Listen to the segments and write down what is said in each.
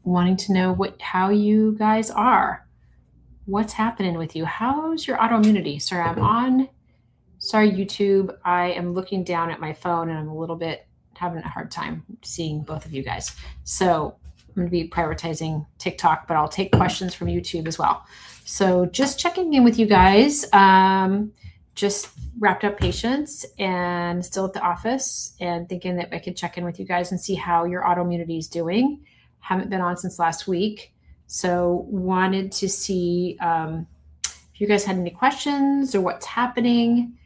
wanting to know how you guys are. What's happening with you? How's your autoimmunity? Sorry, YouTube. I am looking down at my phone and I'm a little bit having a hard time seeing both of you guys. So I'm going to be prioritizing TikTok, but I'll take questions from YouTube as well. So just checking in with you guys. Just wrapped up patients and still at the office and thinking that I could check in with you guys and see how your autoimmunity is doing. Haven't been on since last week. So wanted to see if you guys had any questions or what's happening.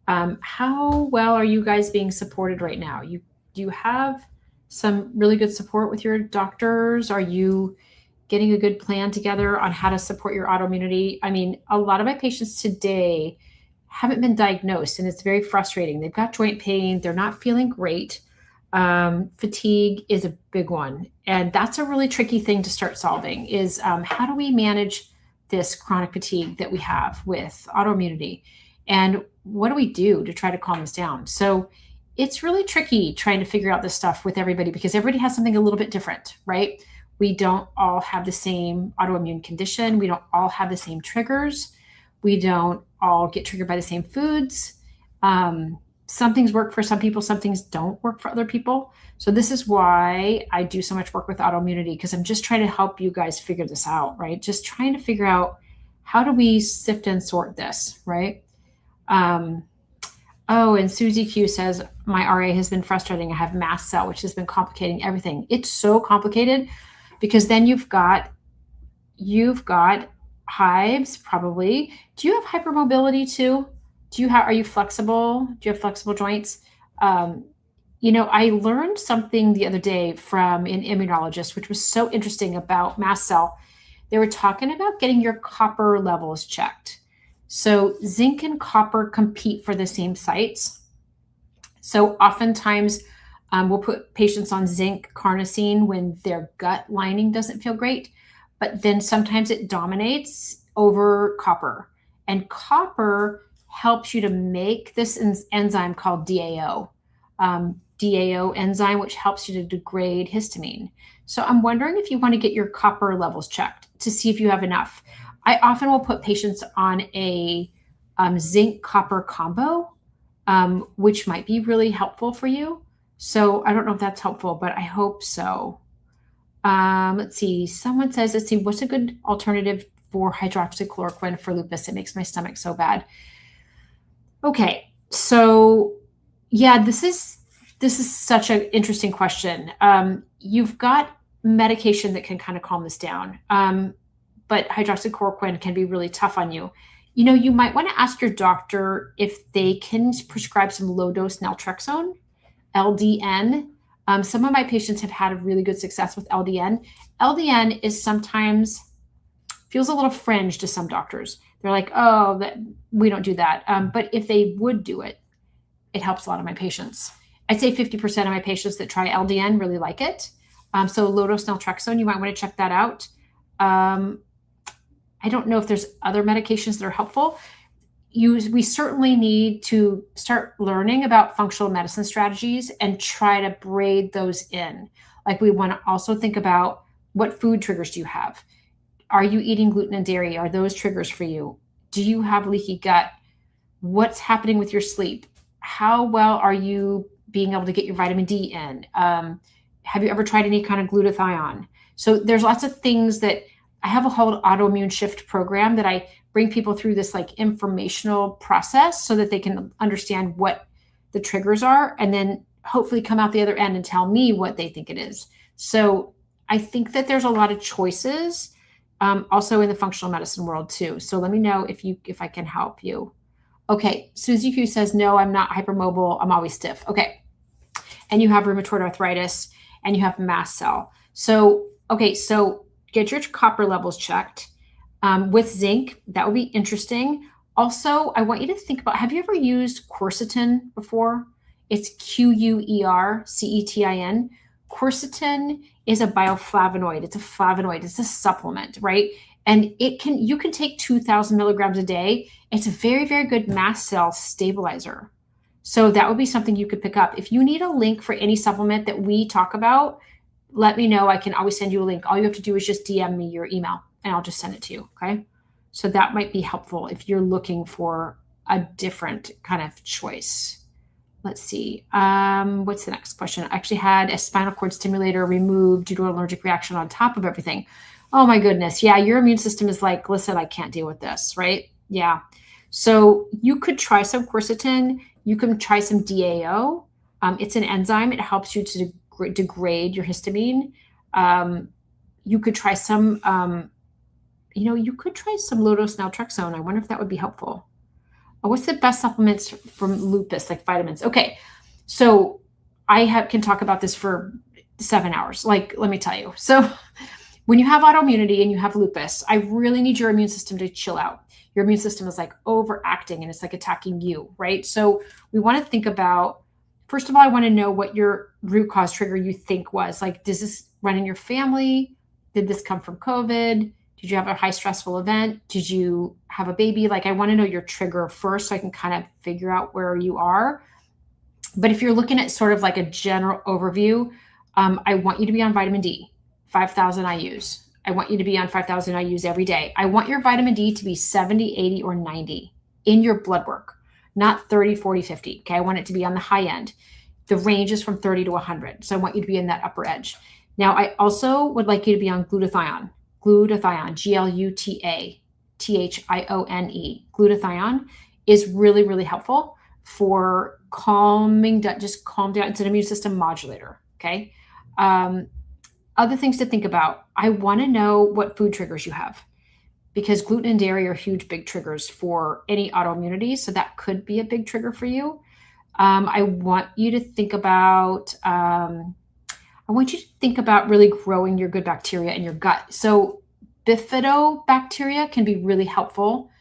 How well are you guys being supported right now? Do you have some really good support with your doctors? Are you getting a good plan together on how to support your autoimmunity? I mean, a lot of my patients today haven't been diagnosed, and it's very frustrating. They've got joint pain. They're not feeling great. Fatigue is a big one. And that's a really tricky thing to start solving is how do we manage this chronic fatigue that we have with autoimmunity? And what do we do to try to calm this down? So it's really tricky trying to figure out this stuff with everybody because everybody has something a little bit different, right? We don't all have the same autoimmune condition. We don't all have the same triggers. We don't all get triggered by the same foods. Some things work for some people, some things don't work for other people. So this is why I do so much work with autoimmunity because I'm just trying to help you guys figure this out, right? Just trying to figure out how do we sift and sort this, right? And Susie Q says, my RA has been frustrating. I have mast cell, which has been complicating everything. It's so complicated because then you've got hives probably. Do you have hypermobility too? Are you flexible? Do you have flexible joints? I learned something the other day from an immunologist, which was so interesting about mast cell. They were talking about getting your copper levels checked. So zinc and copper compete for the same sites. So oftentimes we'll put patients on zinc carnosine when their gut lining doesn't feel great, but then sometimes it dominates over copper. And copper helps you to make this enzyme called DAO. DAO enzyme, which helps you to degrade histamine. So I'm wondering if you want to get your copper levels checked to see if you have enough. I often will put patients on a zinc copper combo, which might be really helpful for you. So I don't know if that's helpful, but I hope so. Let's see. Someone says, what's a good alternative for hydroxychloroquine for lupus? It makes my stomach so bad. Okay. So yeah, this is such an interesting question. You've got medication that can kind of calm this down. But hydroxychloroquine can be really tough on you. You might want to ask your doctor if they can prescribe some low-dose naltrexone, LDN. Some of my patients have had a really good success with LDN. LDN is sometimes feels a little fringe to some doctors. They're like, oh, we don't do that. But if they would do it, it helps a lot of my patients. I'd say 50% of my patients that try LDN really like it. So low-dose naltrexone, you might want to check that out. I don't know if there's other medications that are helpful. We certainly need to start learning about functional medicine strategies and try to braid those in. Like we want to also think about what food triggers do you have? Are you eating gluten and dairy? Are those triggers for you? Do you have leaky gut? What's happening with your sleep? How well are you being able to get your vitamin D in? Have you ever tried any kind of glutathione? So there's lots of things that I have a whole autoimmune shift program that I bring people through this like informational process so that they can understand what the triggers are and then hopefully come out the other end and tell me what they think it is. So I think that there's a lot of choices also in the functional medicine world too. So let me know if I can help you. Okay, Susie Q says, no, I'm not hypermobile. I'm always stiff. Okay. And you have rheumatoid arthritis and you have mast cell. So get your copper levels checked with zinc. That would be interesting. Also, I want you to think about, have you ever used quercetin before? It's Quercetin. Quercetin is a bioflavonoid. It's a flavonoid. It's a supplement, right? And you can take 2,000 milligrams a day. It's a very, very good mast cell stabilizer. So that would be something you could pick up. If you need a link for any supplement that we talk about, let me know. I can always send you a link. All you have to do is just DM me your email and I'll just send it to you. Okay. So that might be helpful if you're looking for a different kind of choice. Let's see. What's the next question? I actually had a spinal cord stimulator removed due to an allergic reaction on top of everything. Oh my goodness. Yeah. Your immune system is like, listen, I can't deal with this. Right. Yeah. So you could try some quercetin. You can try some DAO. It's an enzyme. It helps you to degrade your histamine. You could try some, you could try some low-dose naltrexone. I wonder if that would be helpful. What's the best supplements from lupus, like vitamins? Okay, so I can talk about this for 7 hours. Like, let me tell you. So when you have autoimmunity and you have lupus, I really need your immune system to chill out. Your immune system is like overacting and it's like attacking you, right? So we want to think about, first of all, I want to know what your root cause trigger you think was. Like, does this run in your family? Did this come from COVID? Did you have a high stressful event? Did you have a baby? Like, I want to know your trigger first so I can kind of figure out where you are. But if you're looking at sort of like a general overview, I want you to be on vitamin D, 5,000 IUs. I want you to be on 5,000 IUs every day. I want your vitamin D to be 70, 80, or 90 in your blood work, not 30, 40, 50. Okay. I want it to be on the high end. The range is from 30 to 100. So I want you to be in that upper edge. Now, I also would like you to be on glutathione, glutathione. Glutathione is really, really helpful for calming down, just calm down. It's an immune system modulator. Okay. Other things to think about. I want to know what food triggers you have, because gluten and dairy are huge, big triggers for any autoimmunity. So that could be a big trigger for you. I want you to think about, really growing your good bacteria in your gut. So bifidobacteria can be really helpful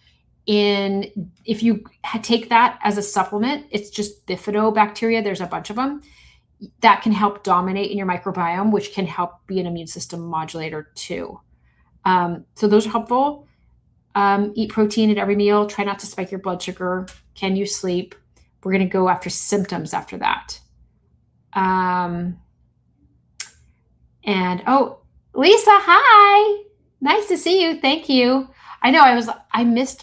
if you take that as a supplement. It's just bifidobacteria. There's a bunch of them that can help dominate in your microbiome, which can help be an immune system modulator too. So those are helpful. Eat protein at every meal. Try not to spike your blood sugar. Can you sleep? We're going to go after symptoms after that. Lisa, hi. Nice to see you. Thank you. I know I missed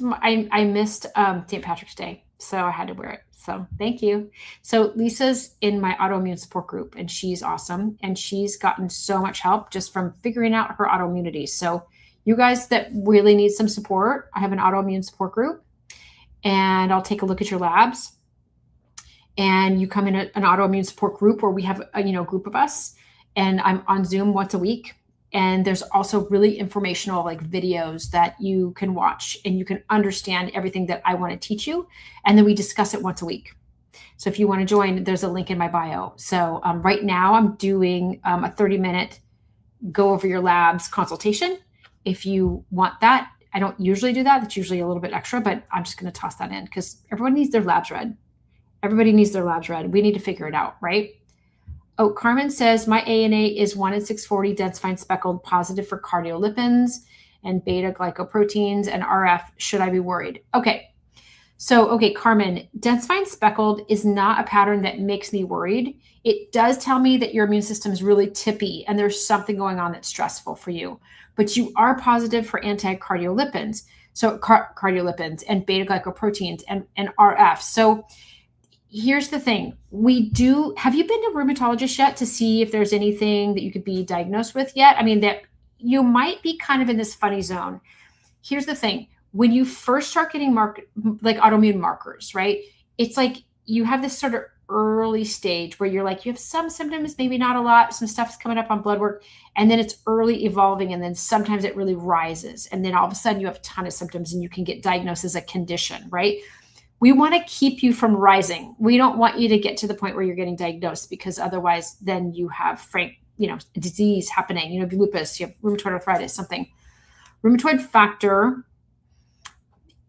St. Patrick's Day, so I had to wear it. So thank you. So Lisa's in my autoimmune support group and she's awesome. And she's gotten so much help just from figuring out her autoimmunity. So you guys that really need some support, I have an autoimmune support group and I'll take a look at your labs. And you come in an autoimmune support group where we have a group of us, and I'm on Zoom once a week. And there's also really informational like videos that you can watch and you can understand everything that I want to teach you. And then we discuss it once a week. So if you want to join, there's a link in my bio. So right now I'm doing a 30-minute go over your labs consultation. If you want that, I don't usually do that. That's usually a little bit extra, but I'm just going to toss that in because everyone needs their labs read. Everybody needs their labs read. We need to figure it out, right? Oh, Carmen says, my ANA is 1 in 640 dense fine speckled, positive for cardiolipins and beta glycoproteins and RF. Should I be worried? Okay. So, Carmen, dense fine speckled is not a pattern that makes me worried. It does tell me that your immune system is really tippy and there's something going on that's stressful for you, but you are positive for anti-cardiolipins. So cardiolipins and beta glycoproteins and RF. So here's the thing. Have you been to a rheumatologist yet to see if there's anything that you could be diagnosed with yet? I mean, that you might be kind of in this funny zone. Here's the thing. When you first start getting like autoimmune markers, right? It's like you have this sort of early stage where you're like, you have some symptoms, maybe not a lot, some stuff's coming up on blood work, and then it's early evolving, and then sometimes it really rises. And then all of a sudden you have a ton of symptoms and you can get diagnosed as a condition, right? We want to keep you from rising. We don't want you to get to the point where you're getting diagnosed, because otherwise then you have disease happening. You have lupus, you have rheumatoid arthritis, something. Rheumatoid factor,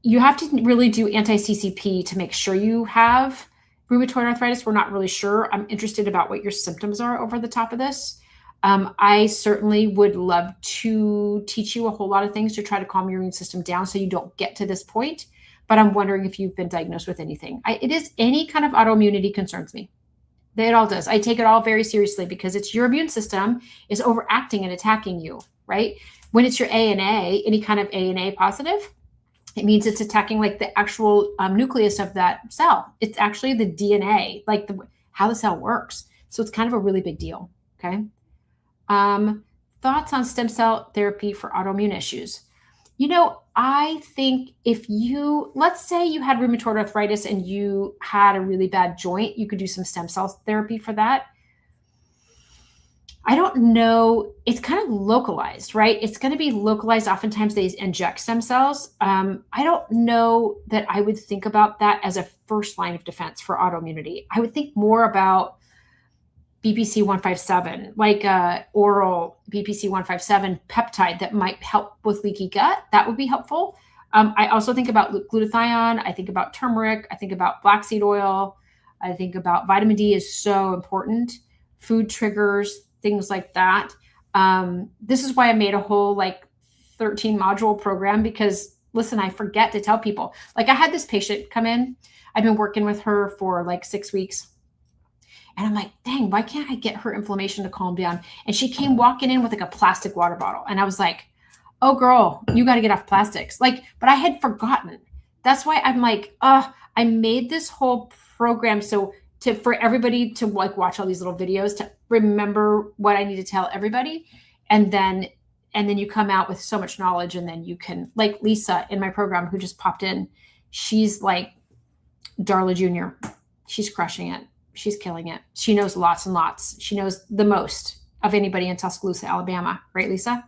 you have to really do anti-CCP to make sure you have rheumatoid arthritis. We're not really sure. I'm interested about what your symptoms are over the top of this. I certainly would love to teach you a whole lot of things to try to calm your immune system down so you don't get to this point. But I'm wondering if you've been diagnosed with anything. It is any kind of autoimmunity concerns me. It all does. I take it all very seriously because it's your immune system is overacting and attacking you, right? When it's your ANA, any kind of ANA positive, it means it's attacking like the actual nucleus of that cell. It's actually the DNA, like how the cell works. So it's kind of a really big deal. Okay. Thoughts on stem cell therapy for autoimmune issues? I think let's say you had rheumatoid arthritis and you had a really bad joint, you could do some stem cell therapy for that. I don't know. It's kind of localized, right? It's going to be localized. Oftentimes they inject stem cells. I don't know that I would think about that as a first line of defense for autoimmunity. I would think more about BPC 157, like oral BPC 157 peptide that might help with leaky gut. That would be helpful. I also think about glutathione. I think about turmeric. I think about black seed oil. I think about vitamin D is so important. Food triggers, things like that. This is why I made a whole 13 module program because listen, I forget to tell people. Like I had this patient come in. I've been working with her for 6 weeks. And I'm like, dang, why can't I get her inflammation to calm down? And she came walking in with a plastic water bottle. And I was like, oh girl, you got to get off plastics. But I had forgotten. That's why I'm like, I made this whole program for everybody to watch all these little videos to remember what I need to tell everybody. And then you come out with so much knowledge and then you can, like Lisa in my program who just popped in, she's like Darla Jr. She's crushing it. She's killing it. She knows lots and lots. She knows the most of anybody in Tuscaloosa, Alabama. Right, Lisa?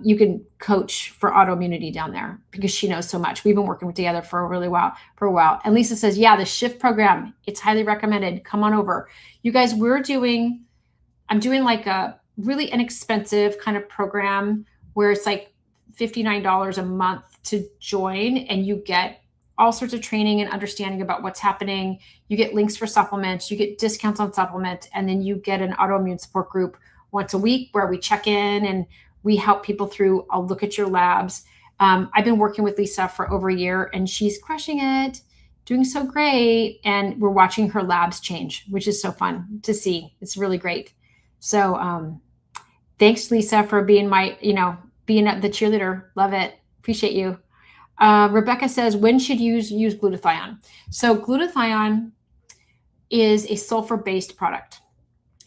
You can coach for autoimmunity down there because she knows so much. We've been working together for a while. And Lisa says, yeah, the SHIFT program, it's highly recommended. Come on over. You guys, I'm doing a really inexpensive kind of program where it's $59 a month to join and you get all sorts of training and understanding about what's happening. You get links for supplements, you get discounts on supplements, and then you get an autoimmune support group once a week where we check in and we help people through. I'll look at your labs. I've been working with Lisa for over a year and she's crushing it, doing so great. And we're watching her labs change, which is so fun to see. It's really great. So thanks, Lisa, for being being the cheerleader. Love it. Appreciate you. Rebecca says, when should you use glutathione? So glutathione is a sulfur-based product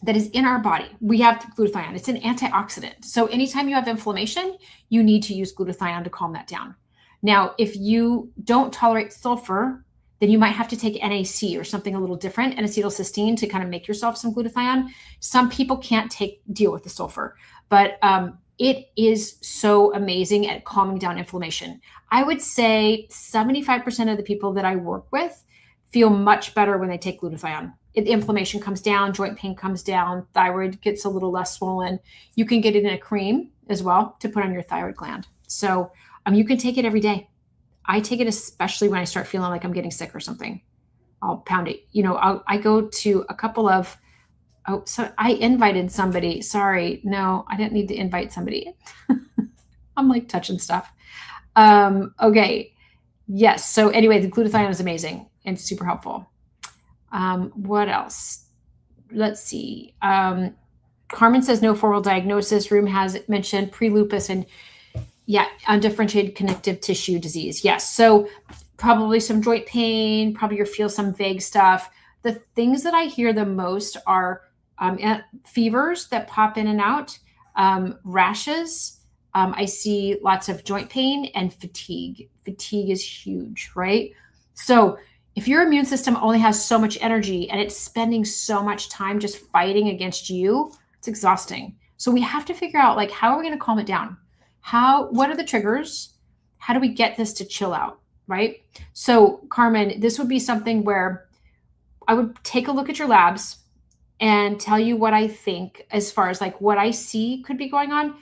that is in our body. We have glutathione. It's an antioxidant. So anytime you have inflammation, you need to use glutathione to calm that down. Now, if you don't tolerate sulfur, then you might have to take NAC or something a little different, and acetylcysteine to kind of make yourself some glutathione. Some people can't deal with the sulfur, but it is so amazing at calming down inflammation. I would say 75% of the people that I work with feel much better when they take glutathione. The inflammation comes down, joint pain comes down, thyroid gets a little less swollen. You can get it in a cream as well to put on your thyroid gland. So you can take it every day. I take it especially when I start feeling like I'm getting sick or something. I'll pound it. I go to a couple of, so I invited somebody. Sorry, no, I didn't need to invite somebody. I'm touching stuff. Okay. Yes. So anyway, the glutathione is amazing and super helpful. What else? Let's see. Carmen says no formal diagnosis. Room has mentioned pre-lupus and undifferentiated connective tissue disease. Yes. So probably some joint pain, probably feel some vague stuff. The things that I hear the most are fevers that pop in and out, rashes. I see lots of joint pain and fatigue. Fatigue is huge, right? So if your immune system only has so much energy and it's spending so much time just fighting against you, it's exhausting. So we have to figure out how are we going to calm it down? What are the triggers? How do we get this to chill out, right? So Carmen, this would be something where I would take a look at your labs and tell you what I think as far as what I see could be going on.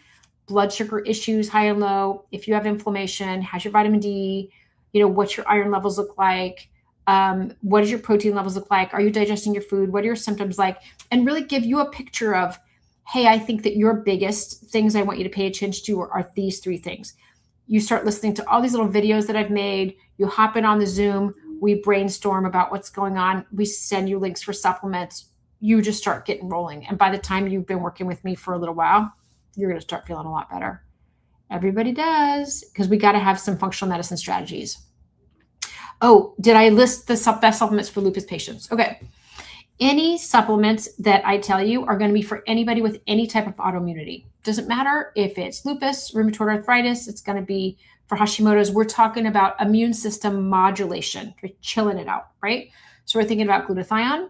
Blood sugar issues, high and low. If you have inflammation, how's your vitamin D? What's your iron levels look like? What does your protein levels look like? Are you digesting your food? What are your symptoms like? And really give you a picture of, hey, I think that your biggest things I want you to pay attention to are these 3 things. You start listening to all these little videos that I've made. You hop in on the Zoom. We brainstorm about what's going on. We send you links for supplements. You just start getting rolling. And by the time you've been working with me for a little while, you're going to start feeling a lot better. Everybody does, because we got to have some functional medicine strategies. Oh, did I list the best supplements for lupus patients? Okay. Any supplements that I tell you are going to be for anybody with any type of autoimmunity. Doesn't matter if it's lupus, rheumatoid arthritis, it's going to be for Hashimoto's. We're talking about immune system modulation. We're chilling it out, right? So we're thinking about glutathione.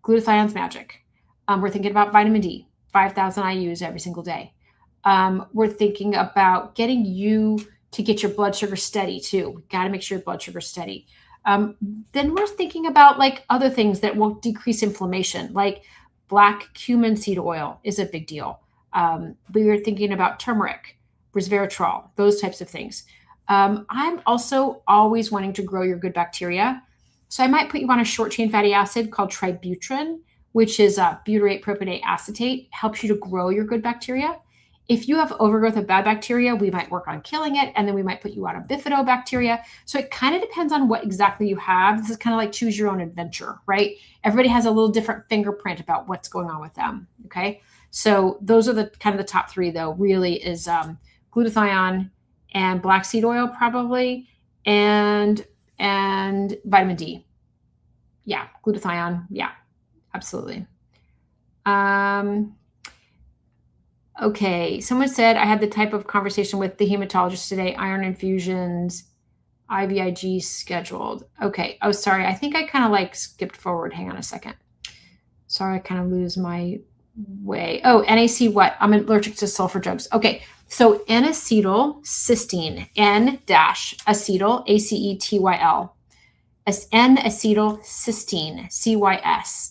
Glutathione's magic. We're thinking about vitamin D, 5,000 IUs every single day. We're thinking about getting you to get your blood sugar steady too. We got to make sure your blood sugar's steady. Then we're thinking about like other things that will decrease inflammation, like black cumin seed oil is a big deal. We were thinking about turmeric, resveratrol, those types of things. I'm also always wanting to grow your good bacteria. So I might put you on a short chain fatty acid called tributrin, which is butyrate propionate acetate, helps you to grow your good bacteria. If you have overgrowth of bad bacteria, we might work on killing it, and then we might put you on a bifidobacteria. So it kind of depends on what exactly you have. This is kind of like choose your own adventure, right? Everybody has a little different fingerprint about what's going on with them, okay? So those are the kind of the top three, though, really is glutathione and black seed oil probably, and vitamin D. Yeah, glutathione, yeah, absolutely. Okay, someone said I had the type of conversation with the hematologist today, iron infusions, IVIG scheduled. Okay, oh, sorry. I think I kind of like skipped forward. Hang on a second. Sorry, I kind of lose my way. Oh, NAC what? I'm allergic to sulfur drugs. Okay, so N-acetylcysteine, N-acetyl, A-C-E-T-Y-L. N-acetylcysteine, C-Y-S-T-E-I-N-E.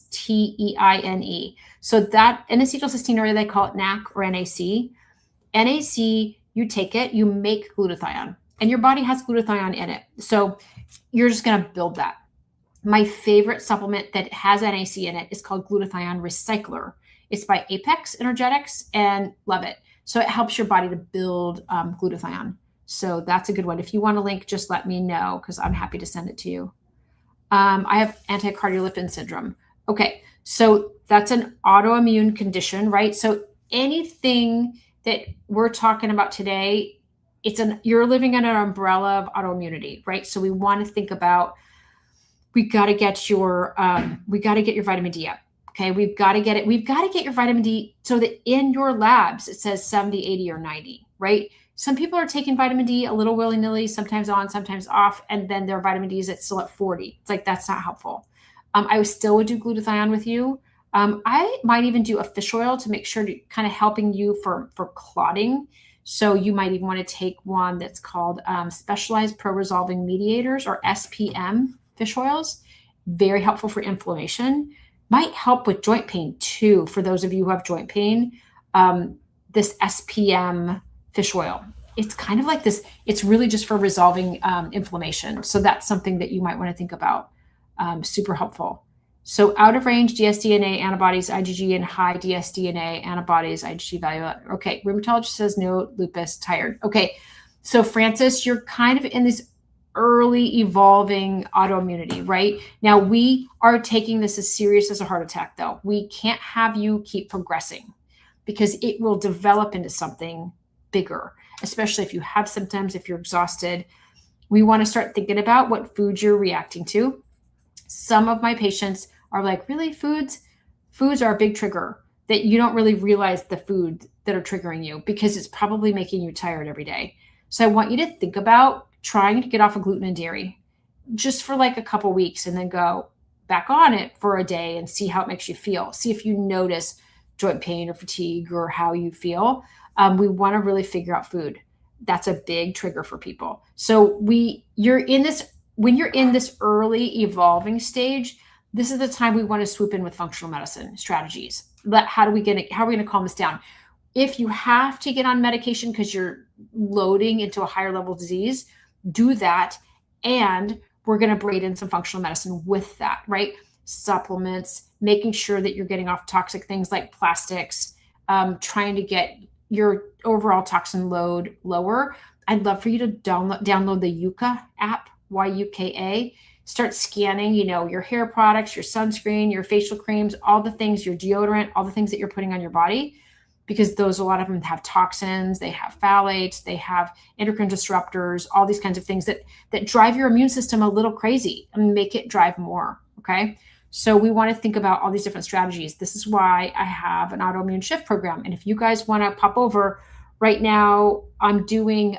So that N-acetylcysteine, or they call it NAC or NAC. NAC, you take it, you make glutathione, and your body has glutathione in it. So you're just going to build that. My favorite supplement that has NAC in it is called Glutathione Recycler. It's by Apex Energetics, and love it. So it helps your body to build glutathione. So that's a good one. If you want a link, just let me know because I'm happy to send it to you. I have anticardiolipin syndrome. Okay, so that's an autoimmune condition, right? So anything that we're talking about today, you're living under an umbrella of autoimmunity, right? So we want to think about, we got to get your vitamin D up. Okay, we've got to get it. We've got to get your vitamin D so that in your labs it says 70, 80, or 90, right? Some people are taking vitamin D a little willy-nilly, sometimes on, sometimes off, and then their vitamin D is still at 40. It's like, that's not helpful. I still would do glutathione with you. I might even do a fish oil to make sure to kind of helping you for clotting. So you might even want to take one that's called Specialized Pro-Resolving Mediators, or SPM fish oils. Very helpful for inflammation. Might help with joint pain too, for those of you who have joint pain. This SPM fish oil, it's kind of like this, it's really just for resolving inflammation. So that's something that you might want to think about. Super helpful. So out of range dsDNA antibodies, IgG, and high dsDNA antibodies, IgG value. Okay, rheumatologist says no, lupus, tired. Okay, so Francis, you're kind of in this early evolving autoimmunity, right? Now we are taking this as serious as a heart attack, though. We can't have you keep progressing because it will develop into something bigger, especially if you have symptoms, if you're exhausted. We want to start thinking about what foods you're reacting to. Some of my patients are like, really, foods are a big trigger, that you don't really realize the food that are triggering you because it's probably making you tired every day. So I want you to think about trying to get off of gluten and dairy just for like a couple weeks, and then go back on it for a day and see how it makes you feel. See if you notice joint pain or fatigue or how you feel. We want to really figure out food. That's a big trigger for people. So when you're in this early evolving stage, this is the time we want to swoop in with functional medicine strategies. How are we going to calm this down? If you have to get on medication because you're loading into a higher level disease, do that. And we're going to braid in some functional medicine with that, right? Supplements, making sure that you're getting off toxic things like plastics, trying to get your overall toxin load lower. I'd love for you to download the Yuka app, Yuka. start scanning, your hair products, your sunscreen, your facial creams, all the things, your deodorant, all the things that you're putting on your body, because a lot of them have toxins, they have phthalates, they have endocrine disruptors, all these kinds of things that drive your immune system a little crazy and make it drive more. Okay. So we want to think about all these different strategies. This is why I have an autoimmune shift program. And if you guys want to pop over right now, I'm going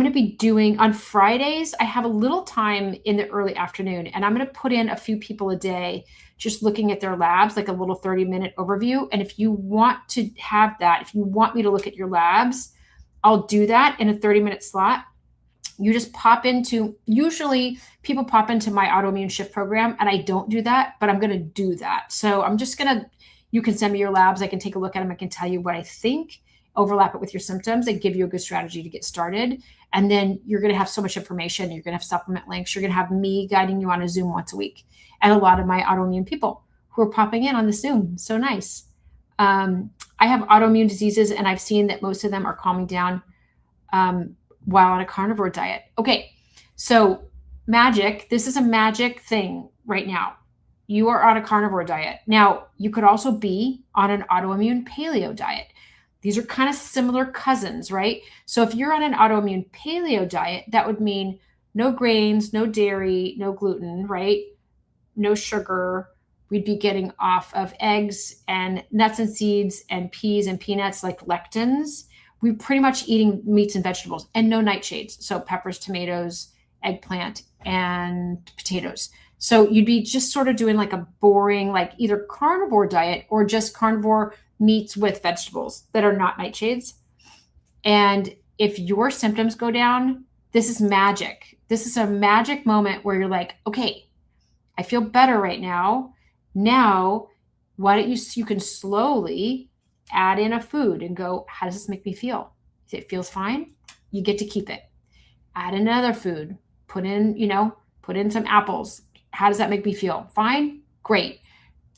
to be doing on Fridays. I have a little time in the early afternoon, and I'm going to put in a few people a day just looking at their labs, like a little 30-minute overview. And if you want to have that, if you want me to look at your labs, I'll do that in a 30-minute slot. You just usually people pop into my autoimmune shift program, and I don't do that, but I'm going to do that. So you can send me your labs. I can take a look at them. I can tell you what I think, overlap it with your symptoms, and give you a good strategy to get started. And then you're going to have so much information. You're going to have supplement links. You're going to have me guiding you on a Zoom once a week, and a lot of my autoimmune people who are popping in on the Zoom. So nice. I have autoimmune diseases, and I've seen that most of them are calming down while on a carnivore diet. Okay, so magic. This is a magic thing right now. You are on a carnivore diet. Now, you could also be on an autoimmune paleo diet. These are kind of similar cousins, right? So if you're on an autoimmune paleo diet, that would mean no grains, no dairy, no gluten, right? No sugar. We'd be getting off of eggs and nuts and seeds and peas and peanuts, like lectins. We're pretty much eating meats and vegetables, and no nightshades. So peppers, tomatoes, eggplant, and potatoes. So you'd be just sort of doing like a boring, like either carnivore diet or just carnivore meats with vegetables that are not nightshades. And if your symptoms go down, this is magic. This is a magic moment where you're like, okay, I feel better right now. Now, why don't you can slowly add in a food and go, how does this make me feel? If it feels fine, you get to keep it. Add another food, put in some apples. How does that make me feel? Fine? Great.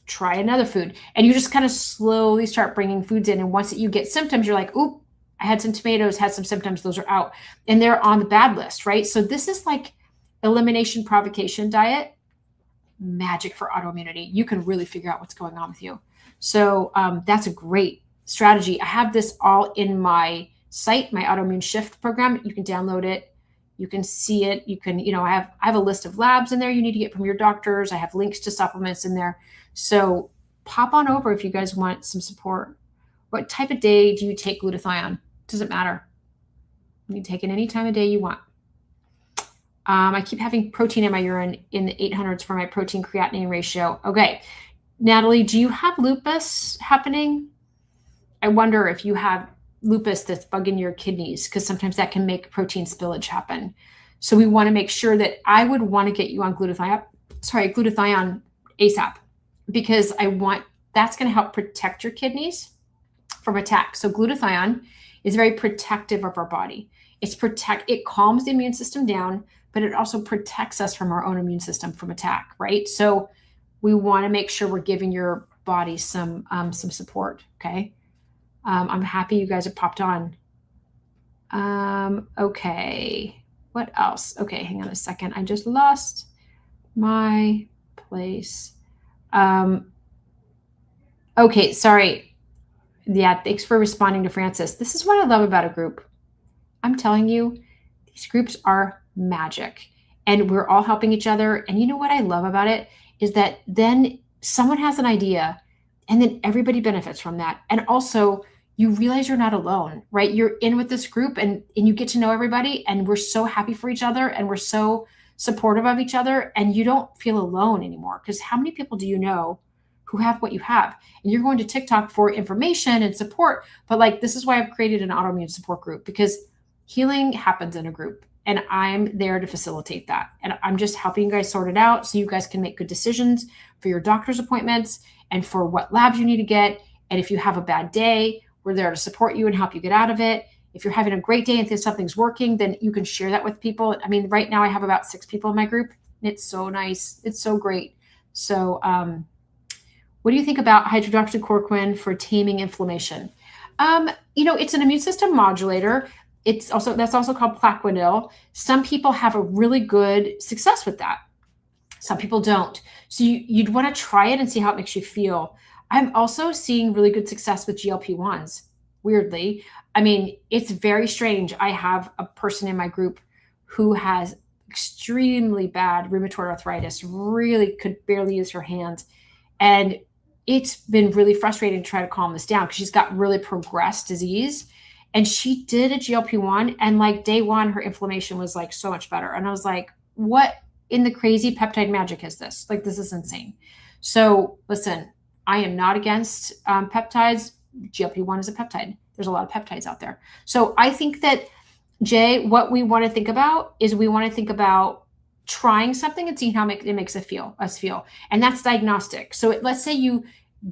Try another food. And you just kind of slowly start bringing foods in. And once you get symptoms, you're like, oop, I had some tomatoes, had some symptoms, those are out. And they're on the bad list, right? So this is like elimination provocation diet, magic for autoimmunity. You can really figure out what's going on with you. So that's a great strategy. I have this all in my site, my autoimmune shift program. You can download it. You can see it. You can, I have a list of labs in there you need to get from your doctors. I have links to supplements in there. So pop on over if you guys want some support. What type of day do you take glutathione? Doesn't matter. You can take it any time of day you want. I keep having protein in my urine in the 800s for my protein creatinine ratio. Okay. Natalie, do you have lupus happening? I wonder if you have lupus that's bugging your kidneys, because sometimes that can make protein spillage happen. So we want to make sure that I would want to get you on glutathione ASAP, because that's going to help protect your kidneys from attack. So glutathione is very protective of our body. It calms the immune system down, but it also protects us from our own immune system from attack, right? So we want to make sure we're giving your body some support. Okay. I'm happy you guys have popped on. Okay. What else? Okay. Hang on a second. I just lost my place. Okay. Sorry. Yeah. Thanks for responding to Francis. This is what I love about a group. I'm telling you, these groups are magic, and we're all helping each other. And you know what I love about it is that then someone has an idea, and then everybody benefits from that. And also you realize you're not alone, right? You're in with this group, and you get to know everybody, and we're so happy for each other, and we're so supportive of each other, and you don't feel alone anymore. Because how many people do you know who have what you have? And you're going to TikTok for information and support, but this is why I've created an autoimmune support group, because healing happens in a group, and I'm there to facilitate that. And I'm just helping you guys sort it out so you guys can make good decisions for your doctor's appointments and for what labs you need to get. And if you have a bad day, we're there to support you and help you get out of it. If you're having a great day and think something's working, then you can share that with people. I mean, right now I have about 6 people in my group. It's so nice. It's so great. So what do you think about hydroxychloroquine for taming inflammation? It's an immune system modulator. That's also called Plaquenil. Some people have a really good success with that. Some people don't. So you'd want to try it and see how it makes you feel. I'm also seeing really good success with GLP-1s, weirdly. I mean, it's very strange. I have a person in my group who has extremely bad rheumatoid arthritis, really could barely use her hands. And it's been really frustrating to try to calm this down because she's got really progressed disease. And she did a GLP-1, and like day one, her inflammation was like so much better. And I was like, what in the crazy peptide magic is this? Like, this is insane. So listen, I am not against peptides. GLP-1 is a peptide. There's a lot of peptides out there. So I think that, Jay, what we want to think about is we want to think about trying something and seeing how it makes us feel. And that's diagnostic. So let's say you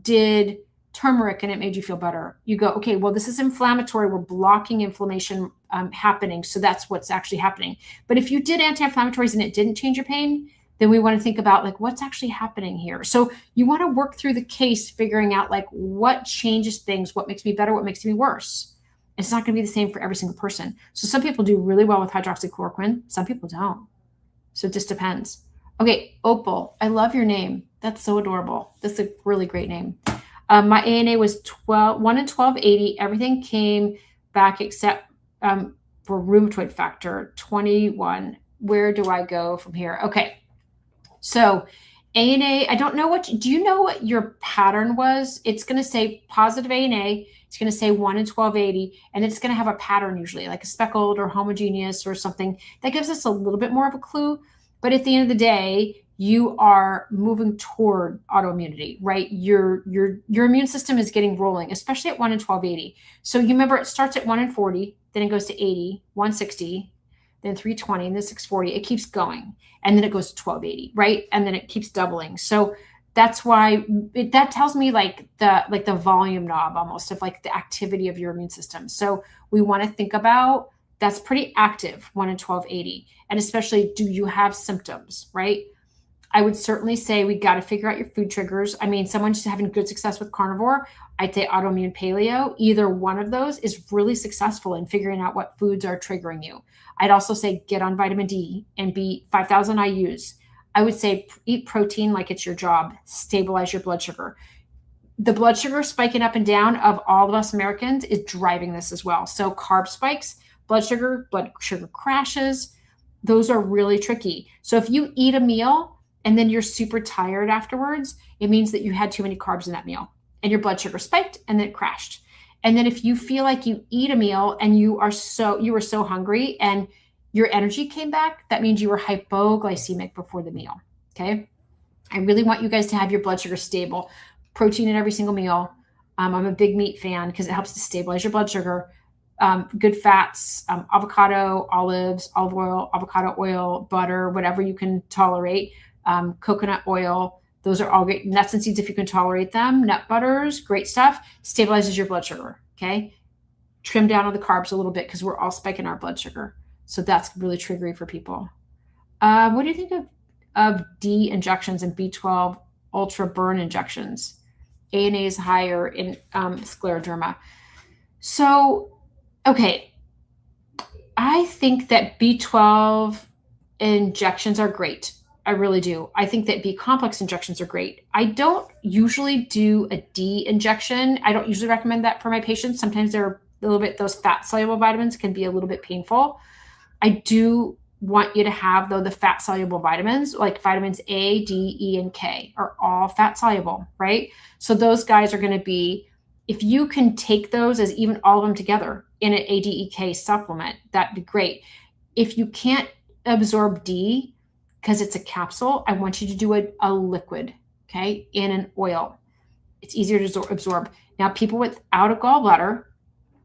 did turmeric and it made you feel better. You go, okay, well, this is inflammatory. We're blocking inflammation happening. So that's what's actually happening. But if you did anti-inflammatories and it didn't change your pain, then we want to think about like what's actually happening here. So you want to work through the case, figuring out like what changes things, what makes me better, what makes me worse. It's not going to be the same for every single person. So some people do really well with hydroxychloroquine. Some people don't. So it just depends. Okay, Opal, I love your name. That's so adorable. That's a really great name. My ANA was 1 in 1280. Everything came back except for rheumatoid factor 21. Where do I go from here? Okay. So ANA, I don't know do you know what your pattern was? It's going to say positive ANA. It's going to say 1 in 1280, and it's going to have a pattern usually, like a speckled or homogeneous or something. That gives us a little bit more of a clue. But at the end of the day, you are moving toward autoimmunity, right? Your immune system is getting rolling, especially at 1 in 1280. So you remember it starts at 1 in 40, then it goes to 80, 160, then 320, and then 640. It keeps going, and then it goes to 1280, right? And then it keeps doubling. So that's why that tells me like the volume knob almost of like the activity of your immune system. So we want to think about that's pretty active, 1 in 1280, and especially do you have symptoms, right? I would certainly say we got to figure out your food triggers. I mean, someone just having good success with carnivore, I'd say autoimmune paleo. Either one of those is really successful in figuring out what foods are triggering you. I'd also say get on vitamin D and be 5,000 IUs. I would say eat protein like it's your job. Stabilize your blood sugar. The blood sugar spiking up and down of all of us Americans is driving this as well. So carb spikes, blood sugar crashes. Those are really tricky. So if you eat a meal and then you're super tired afterwards, it means that you had too many carbs in that meal and your blood sugar spiked and then it crashed. And then if you feel like you eat a meal and you were so hungry and your energy came back, that means you were hypoglycemic before the meal. Okay. I really want you guys to have your blood sugar stable. Protein in every single meal. I'm a big meat fan because it helps to stabilize your blood sugar. Good fats, avocado, olives, olive oil, avocado oil, butter, whatever you can tolerate. Coconut oil. Those are all great. Nuts and seeds, if you can tolerate them. Nut butters, great stuff. Stabilizes your blood sugar. Okay. Trim down on the carbs a little bit because we're all spiking our blood sugar. So that's really triggering for people. What do you think of D injections and B12 ultra burn injections? ANA is higher in scleroderma. So, okay. I think that B12 injections are great. I really do. I think that B complex injections are great. I don't usually do a D injection. I don't usually recommend that for my patients. Sometimes they're a little bit, those fat soluble vitamins can be a little bit painful. I do want you to have, though, the fat soluble vitamins, like vitamins A, D, E, and K are all fat soluble, right? So those guys are going to be, if you can take those as even all of them together in an ADEK supplement, that'd be great. If you can't absorb D because it's a capsule, I want you to do a liquid, okay, in an oil. It's easier to absorb. Now, people without a gallbladder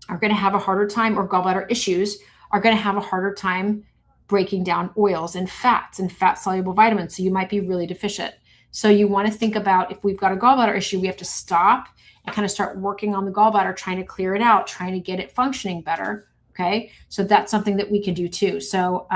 are going to have a harder time, or gallbladder issues are going to have a harder time breaking down oils and fats and fat soluble vitamins. So you might be really deficient. So you want to think about, if we've got a gallbladder issue, we have to stop and kind of start working on the gallbladder, trying to clear it out, trying to get it functioning better. Okay. So that's something that we can do too. So,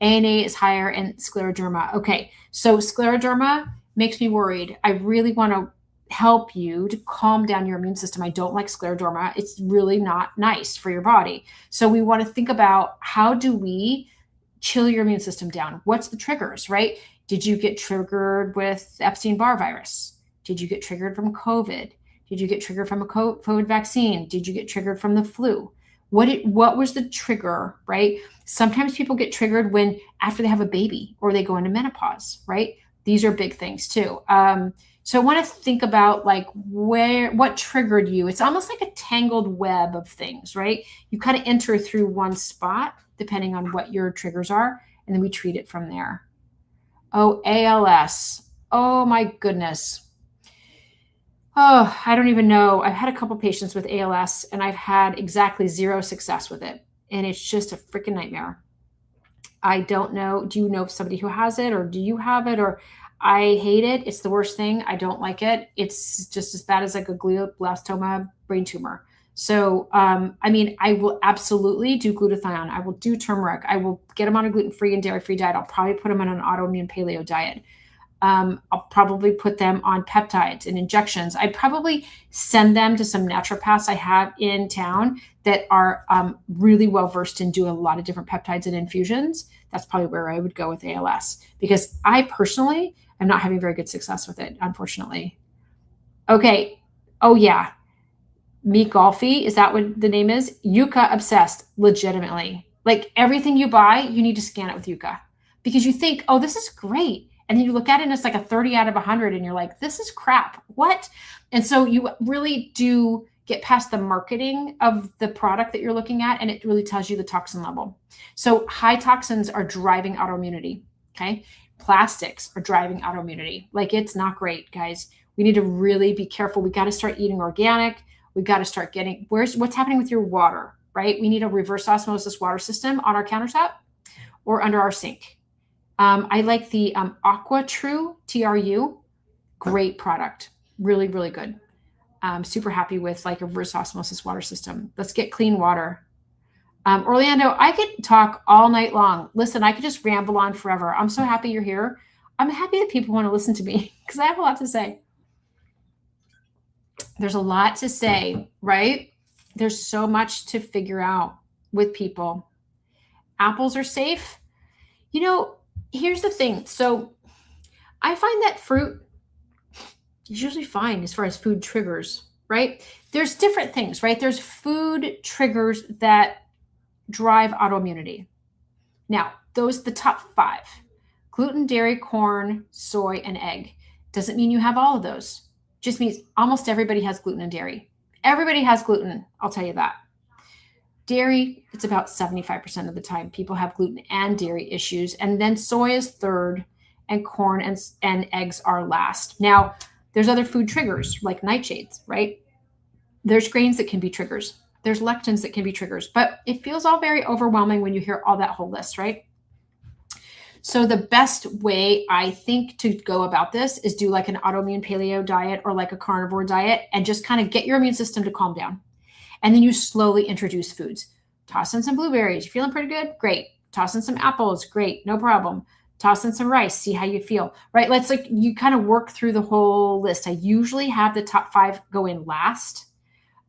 ANA is higher in scleroderma. Okay. So scleroderma makes me worried. I really want to help you to calm down your immune system. I don't like scleroderma. It's really not nice for your body. So we want to think about, how do we chill your immune system down? What's the triggers, right? Did you get triggered with Epstein-Barr virus? Did you get triggered from COVID? Did you get triggered from a COVID vaccine? Did you get triggered from the flu? What was the trigger, right? Sometimes people get triggered when after they have a baby or they go into menopause, right? These are big things too. So I want to think about like what triggered you. It's almost like a tangled web of things, right? You kind of enter through one spot depending on what your triggers are, and then we treat it from there. Oh, ALS. Oh my goodness. Oh, I don't even know. I've had a couple patients with ALS and I've had exactly zero success with it. And it's just a freaking nightmare. I don't know. Do you know somebody who has it, or do you have it? Or I hate it. It's the worst thing. I don't like it. It's just as bad as like a glioblastoma brain tumor. So, I mean, I will absolutely do glutathione. I will do turmeric. I will get them on a gluten-free and dairy-free diet. I'll probably put them on an autoimmune paleo diet. I'll probably put them on peptides and injections. I'd probably send them to some naturopaths I have in town that are really well versed in doing a lot of different peptides and infusions. That's probably where I would go with ALS, because I personally am not having very good success with it, unfortunately. Okay. Oh, yeah. Meet Golfy, is that what the name is? Yucca obsessed, legitimately. Like everything you buy, you need to scan it with Yucca, because you think, oh, this is great. And then you look at it and it's like a 30 out of 100 and you're like, this is crap. What? And so you really do get past the marketing of the product that you're looking at, and it really tells you the toxin level. So high toxins are driving autoimmunity. Okay. Plastics are driving autoimmunity. Like, it's not great, guys. We need to really be careful. We got to start eating organic. We got to start getting, what's happening with your water, right? We need a reverse osmosis water system on our countertop or under our sink. I like the Aqua True, TRU. Great product. Really, really good. Super happy with like a reverse osmosis water system. Let's get clean water. Orlando, I could talk all night long. Listen, I could just ramble on forever. I'm so happy you're here. I'm happy that people want to listen to me because I have a lot to say. There's a lot to say, right? There's so much to figure out with people. Apples are safe. You know, here's the thing. So I find that fruit is usually fine as far as food triggers, right? There's different things, right? There's food triggers that drive autoimmunity. Now, the top 5: gluten, dairy, corn, soy, and egg. Doesn't mean you have all of those. Just means almost everybody has gluten and dairy. Everybody has gluten, I'll tell you that. Dairy, it's about 75% of the time people have gluten and dairy issues. And then soy is third, and corn and eggs are last. Now, there's other food triggers like nightshades, right? There's grains that can be triggers. There's lectins that can be triggers, but it feels all very overwhelming when you hear all that whole list, right? So the best way I think to go about this is do like an autoimmune paleo diet or like a carnivore diet, and just kind of get your immune system to calm down. And then you slowly introduce foods. Toss in some blueberries. You feeling pretty good? Great. Toss in some apples. Great. No problem. Toss in some rice. See how you feel, right? Let's like, you kind of work through the whole list. I usually have the top 5 go in last,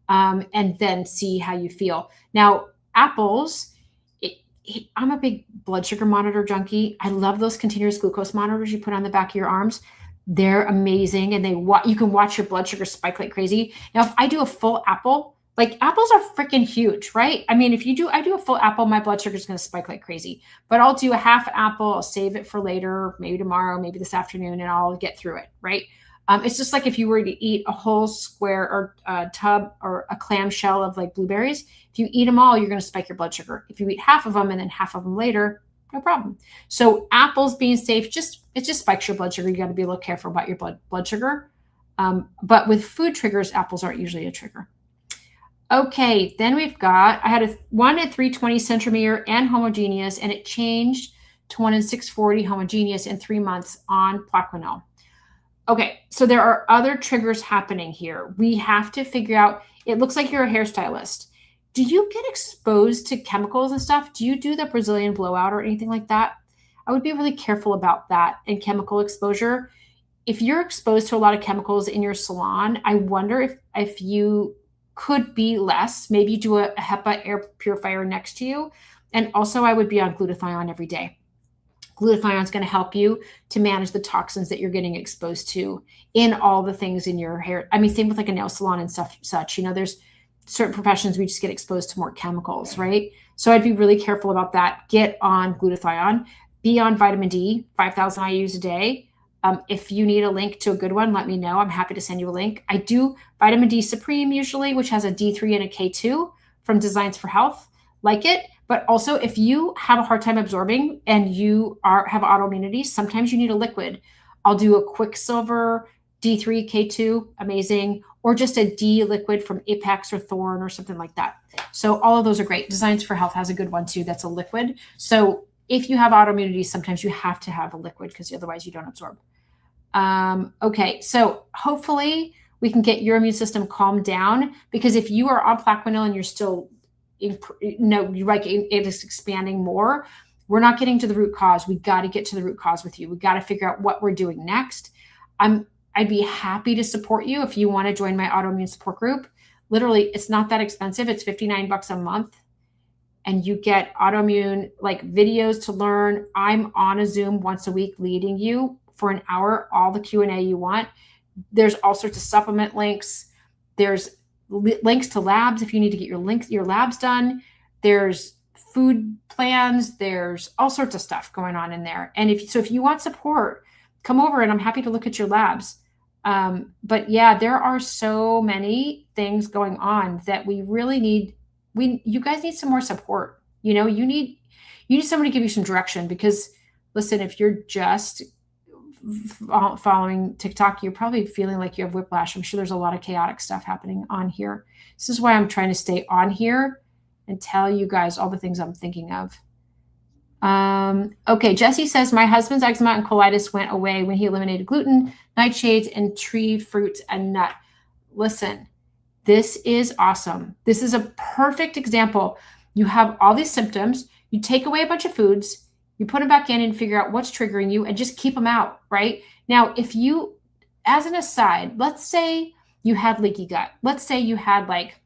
and then see how you feel. Now, apples, I'm a big blood sugar monitor junkie. I love those continuous glucose monitors you put on the back of your arms. They're amazing. And you can watch your blood sugar spike like crazy. Now, if I do a full apple, like apples are freaking huge, right? I mean, I do a full apple, my blood sugar is going to spike like crazy, but I'll do a half apple. I'll save it for later, maybe tomorrow, maybe this afternoon, and I'll get through it, right? It's just like if you were to eat a whole square or a tub or a clamshell of like blueberries, if you eat them all, you're going to spike your blood sugar. If you eat half of them and then half of them later, no problem. So apples being safe, it just spikes your blood sugar. You got to be a little careful about your blood sugar. But with food triggers, apples aren't usually a trigger. Okay, then I had a 1 at 320 centromere and homogeneous, and it changed to 1 in 640 homogeneous in 3 months on Plaquenil. Okay, so there are other triggers happening here. We have to figure out, it looks like you're a hairstylist. Do you get exposed to chemicals and stuff? Do you do the Brazilian blowout or anything like that? I would be really careful about that and chemical exposure. if you're exposed to a lot of chemicals in your salon, I wonder if you could be less. Maybe do a HEPA air purifier next to you. And also, I would be on glutathione every day. Glutathione is going to help you to manage the toxins that you're getting exposed to in all the things in your hair. I mean, same with like a nail salon and stuff, such. There's certain professions we just get exposed to more chemicals, right? So I'd be really careful about that. Get on glutathione. Be on vitamin D, 5,000 IUs a day. If you need a link to a good one, let me know. I'm happy to send you a link. I do vitamin D Supreme usually, which has a D3 and a K2 from Designs for Health. Like it. But also, if you have a hard time absorbing and you have autoimmunity, sometimes you need a liquid. I'll do a Quicksilver D3, K2, amazing, or just a D liquid from Apex or Thorn or something like that. So all of those are great. Designs for Health has a good one too. That's a liquid. So if you have autoimmunity, sometimes you have to have a liquid because otherwise you don't absorb. Okay, so hopefully we can get your immune system calmed down, because if you are on Plaquenil and you're still it is expanding more, we're not getting to the root cause. We got to get to the root cause with you. We got to figure out what we're doing next. I'd be happy to support you if you want to join my autoimmune support group. Literally, it's not that expensive. It's $59 a month. And you get autoimmune like videos to learn. I'm on a Zoom once a week leading you for an hour, all the Q&A you want. There's all sorts of supplement links. There's links to labs if you need to get your labs done. There's food plans. There's all sorts of stuff going on in there. And if you want support, come over and I'm happy to look at your labs. But yeah, there are so many things going on that we really need. You guys need some more support. You need somebody to give you some direction, because listen, if you're just following TikTok, you're probably feeling like you have whiplash. I'm sure there's a lot of chaotic stuff happening on here. This is why I'm trying to stay on here and tell you guys all the things I'm thinking of. Okay, Jesse says, my husband's eczema and colitis went away when he eliminated gluten, nightshades, and tree fruits and nut. Listen, this is awesome. This is a perfect example. You have all these symptoms. You take away a bunch of foods. You put them back in and figure out what's triggering you and just keep them out, right? Now, if you, as an aside, let's say you had leaky gut. Let's say you had like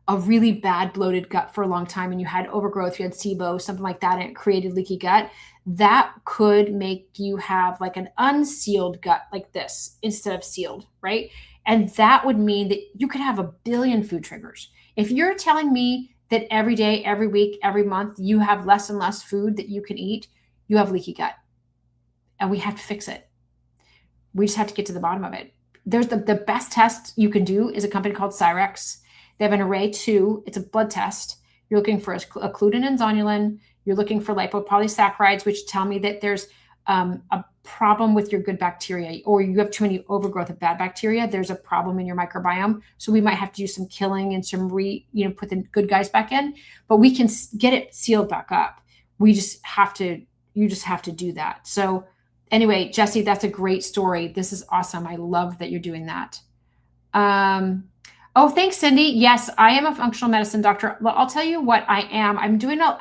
a really bad bloated gut for a long time and you had overgrowth, you had SIBO, something like that, and it created leaky gut. That could make you have like an unsealed gut like this instead of sealed, right? And that would mean that you could have a billion food triggers. If you're telling me that every day, every week, every month, you have less and less food that you can eat, you have leaky gut. And we have to fix it. We just have to get to the bottom of it. There's the best test you can do is a company called Cyrex. They have an Array 2. It's a blood test. You're looking for occludin and zonulin. You're looking for lipopolysaccharides, which tell me that there's a problem with your good bacteria, or you have too many overgrowth of bad bacteria. There's a problem in your microbiome. So we might have to do some killing and some put the good guys back in, but we can get it sealed back up. You just have to do that. So anyway, Jesse, that's a great story. This is awesome. I love that you're doing that. Oh, thanks, Cindy. Yes, I am a functional medicine doctor. Well, I'll tell you what I am. I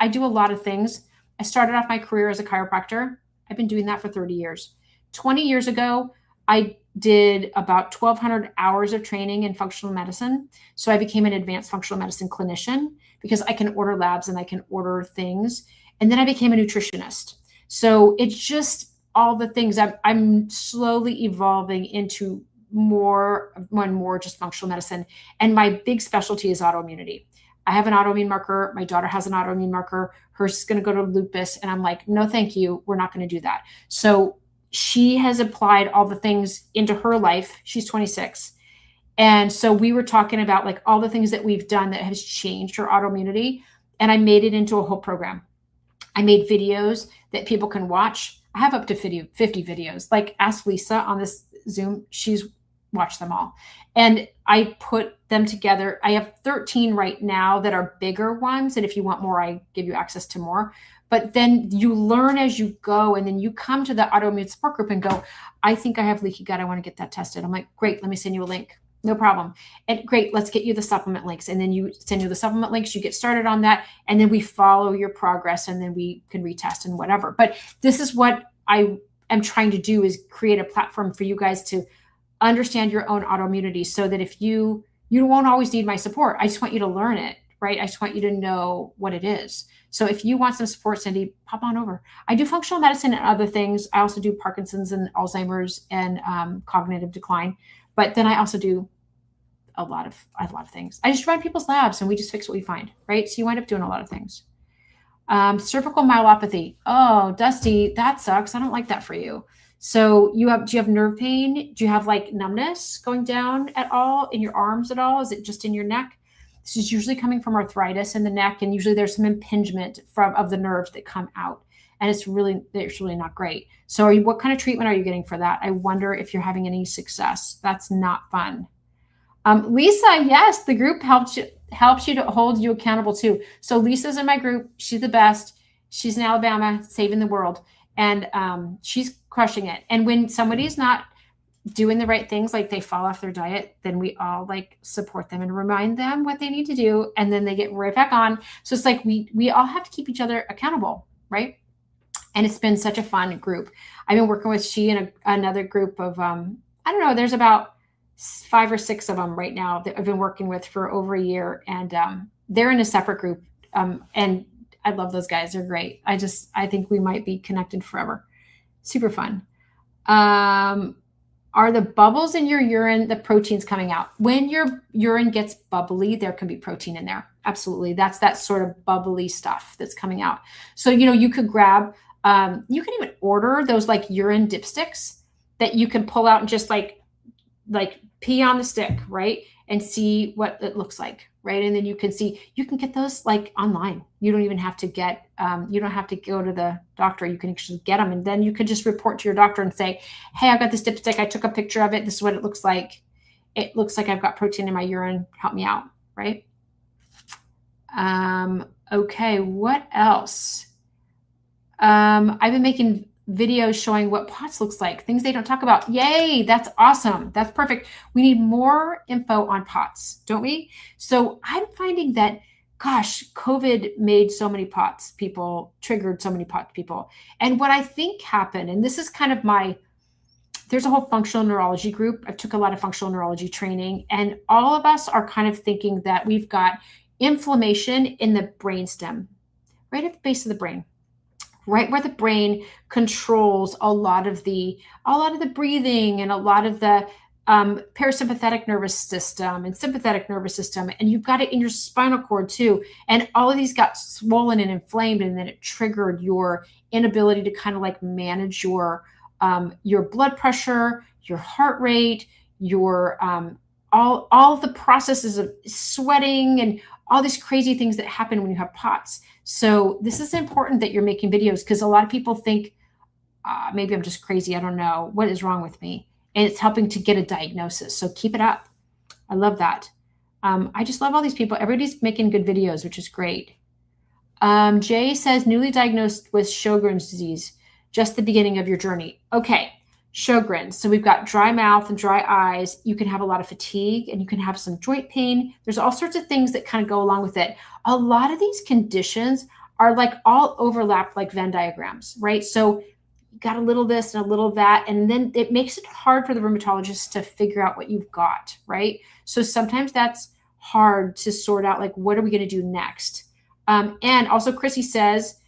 do a lot of things. I started off my career as a chiropractor. I've been doing that for 30 years. 20 years ago, I did about 1,200 hours of training in functional medicine. So I became an advanced functional medicine clinician because I can order labs and I can order things. And then I became a nutritionist. So it's just all the things. I'm slowly evolving into more and more just functional medicine. And my big specialty is autoimmunity. I have an autoimmune marker. My daughter has an autoimmune marker. Hers is going to go to lupus. And I'm like, no, thank you. We're not going to do that. So she has applied all the things into her life. She's 26. And so we were talking about like all the things that we've done that has changed her autoimmunity. And I made it into a whole program. I made videos that people can watch. I have up to 50 videos. Like ask Lisa on this Zoom. She's watched them all. And I put them together. I have 13 right now that are bigger ones. And if you want more, I give you access to more. But then you learn as you go. And then you come to the autoimmune support group and go, I think I have leaky gut. I want to get that tested. I'm like, great, let me send you a link. No problem. And great, let's get you the supplement links. And then you send you the supplement links, you get started on that. And then we follow your progress and then we can retest and whatever. But this is what I am trying to do is create a platform for you guys to understand your own autoimmunity, so that if you won't always need my support. I just want you to learn it, right? I just want you to know what it is. So if you want some support, Cindy, pop on over. I do functional medicine and other things. I also do Parkinson's and Alzheimer's and cognitive decline. But then I also do a lot of things. I just run people's labs and we just fix what we find, right? So you wind up doing a lot of things. Cervical myelopathy. Oh, Dusty, that sucks. I don't like that for you. So do you have nerve pain? Do you have like numbness going down at all in your arms at all? Is it just in your neck? This is usually coming from arthritis in the neck, and usually there's some impingement of the nerves that come out, and it's really not great. So what kind of treatment are you getting for that? I wonder if you're having any success. That's not fun. Lisa, yes, the group helps you to hold you accountable too. So Lisa's in my group. She's the best. She's in Alabama, saving the world, and she's crushing it. And when somebody's not doing the right things, like they fall off their diet, then we all like support them and remind them what they need to do, and then they get right back on. So it's like we all have to keep each other accountable, right? And it's been such a fun group. I've been working with she and another group of I don't know, there's about 5 or 6 of them right now that I've been working with for over a year, and they're in a separate group, and I love those guys. They're great. I think we might be connected forever. Super fun. Are the bubbles in your urine the proteins coming out? When your urine gets bubbly, there can be protein in there. Absolutely. That's that sort of bubbly stuff that's coming out. So, you could grab, you can even order those like urine dipsticks that you can pull out and just like pee on the stick, right? And see what it looks like, right? And then you can get those like online. You don't even have to you don't have to go to the doctor. You can actually get them. And then you could just report to your doctor and say, hey, I've got this dipstick. I took a picture of it. This is what it looks like. It looks like I've got protein in my urine. Help me out, right? Okay, what else? I've been making videos showing what POTS looks like, things they don't talk about. Yay, that's awesome. That's perfect. We need more info on POTS, don't we? So I'm finding that, gosh, COVID made so many POTS people, triggered so many POTS people. And what I think happened, and this is kind of there's a whole functional neurology group. I took a lot of functional neurology training, and all of us are kind of thinking that we've got inflammation in the brainstem, right at the base of the brain, right where the brain controls a lot of the breathing and a lot of the parasympathetic nervous system and sympathetic nervous system. And you've got it in your spinal cord too. And all of these got swollen and inflamed, and then it triggered your inability to kind of like manage your blood pressure, your heart rate, your all of the processes of sweating and all these crazy things that happen when you have POTS. So this is important that you're making videos, because a lot of people think, maybe I'm just crazy. I don't know what is wrong with me. And it's helping to get a diagnosis. So keep it up. I love that. I just love all these people. Everybody's making good videos, which is great. Jay says, newly diagnosed with Sjogren's disease, just the beginning of your journey. Okay, Sjogren's. So we've got dry mouth and dry eyes. You can have a lot of fatigue, and you can have some joint pain. There's all sorts of things that kind of go along with it. A lot of these conditions are like all overlapped like Venn diagrams, right? So you got a little this and a little that, and then it makes it hard for the rheumatologist to figure out what you've got, right? So sometimes that's hard to sort out, like, what are we going to do next? And also Chrissy says,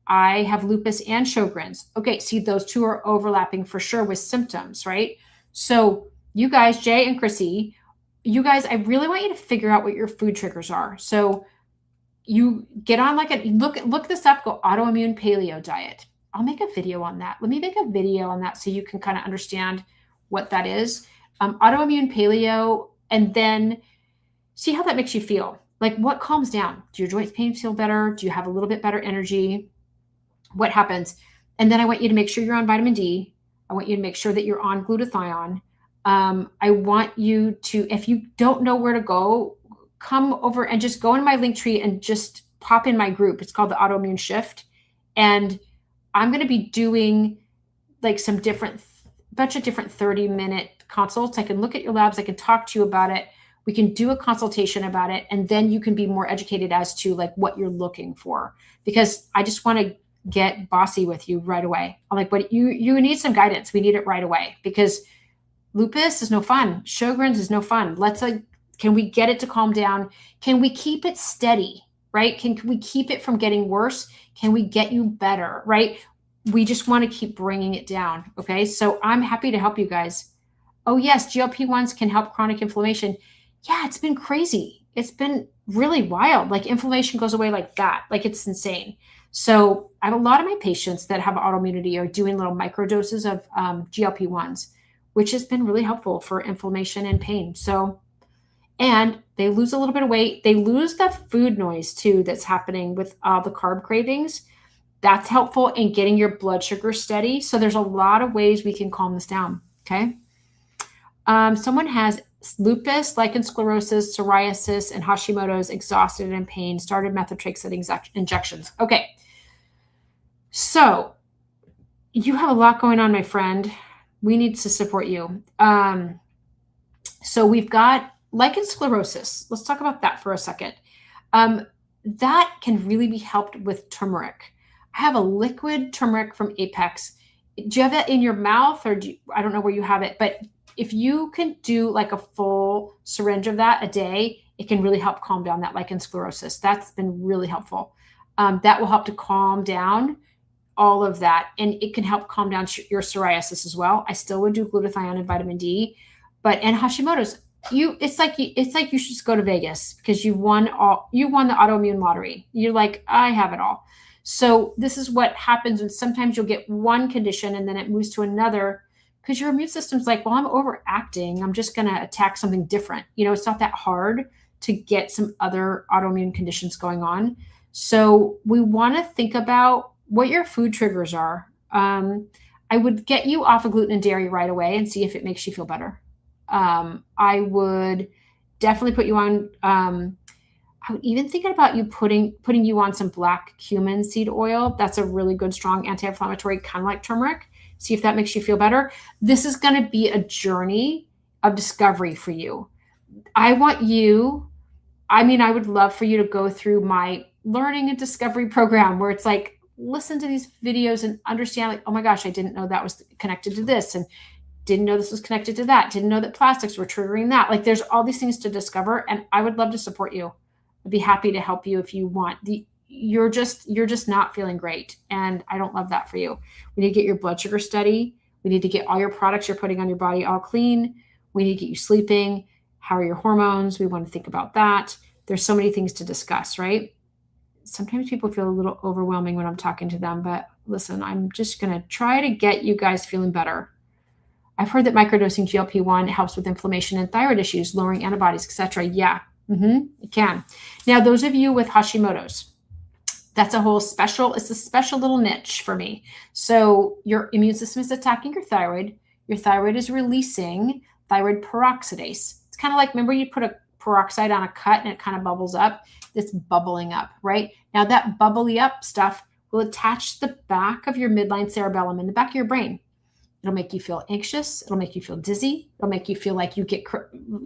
I have lupus and Sjogren's. Okay, see, those two are overlapping for sure with symptoms, right? So you guys, Jay and Chrissy, you guys, I really want you to figure out what your food triggers are. So you get on look this up, go autoimmune paleo diet. I'll make a video on that. Let me make a video on that so you can kind of understand what that is. Autoimmune paleo, and then see how that makes you feel. Like, what calms down? Do your joints pain feel better? Do you have a little bit better energy? What happens? And then I want you to make sure you're on vitamin D. I want you to make sure that you're on glutathione. I want you to, if you don't know where to go, come over and just go into my link tree and just pop in my group. It's called the Autoimmune Shift. And I'm going to be doing like some bunch of different 30-minute consults. I can look at your labs. I can talk to you about it. We can do a consultation about it. And then you can be more educated as to like what you're looking for, because I just want to get bossy with you right away. I'm like, but you need some guidance. We need it right away because lupus is no fun. Sjogren's is no fun. Can we get it to calm down? Can we keep it steady, right? Can we keep it from getting worse? Can we get you better, right? We just want to keep bringing it down, okay? So I'm happy to help you guys. Oh yes, GLP-1s can help chronic inflammation. Yeah, it's been crazy. It's been really wild. Like inflammation goes away like that. Like it's insane. So I have a lot of my patients that have autoimmunity are doing little micro doses of GLP-1s, which has been really helpful for inflammation and pain. So, and they lose a little bit of weight. They lose that food noise too that's happening with all the carb cravings. That's helpful in getting your blood sugar steady. So there's a lot of ways we can calm this down. Okay. Someone has lupus, lichen sclerosis, psoriasis, and Hashimoto's, exhausted and in pain, started methotrexate injections. Okay. So you have a lot going on, my friend. We need to support you. So we've got lichen sclerosis. Let's talk about that for a second. That can really be helped with turmeric. I have a liquid turmeric from Apex. Do you have that in your mouth or I don't know where you have it, but if you can do like a full syringe of that a day, it can really help calm down that lichen sclerosis. That's been really helpful. That will help to calm down all of that. And it can help calm down your psoriasis as well. I still would do glutathione and vitamin D, and Hashimoto's, it's like you should just go to Vegas because you won the autoimmune lottery. You're like, I have it all. So this is what happens when sometimes you'll get one condition and then it moves to another because your immune system's like, well, I'm overacting. I'm just going to attack something different. It's not that hard to get some other autoimmune conditions going on. So we want to think about what your food triggers are. I would get you off of gluten and dairy right away and see if it makes you feel better. I would definitely put you on, I would even think about you putting you on some black cumin seed oil. That's a really good, strong anti-inflammatory, kind of like turmeric. See if that makes you feel better. This is going to be a journey of discovery for you. I would love for you to go through my learning and discovery program where it's like, listen to these videos and understand like, oh my gosh, I didn't know that was connected to this. And didn't know this was connected to that. Didn't know that plastics were triggering that. Like there's all these things to discover. And I would love to support you. I'd be happy to help you if you want. You're just not feeling great. And I don't love that for you. We need to get your blood sugar steady. We need to get all your products you're putting on your body all clean. We need to get you sleeping. How are your hormones? We want to think about that. There's so many things to discuss, right? Sometimes people feel a little overwhelming when I'm talking to them, but listen, I'm just going to try to get you guys feeling better. I've heard that microdosing GLP-1 helps with inflammation and thyroid issues, lowering antibodies, etc. Yeah, it can. Now, those of you with Hashimoto's, that's it's a special little niche for me. So your immune system is attacking your thyroid. Your thyroid is releasing thyroid peroxidase. It's kind of like, remember you put a peroxide on a cut and it kind of bubbles up? It's bubbling up, right? Now that bubbly up stuff will attach to the back of your midline cerebellum in the back of your brain. It'll make you feel anxious. It'll make you feel dizzy. It'll make you feel like you get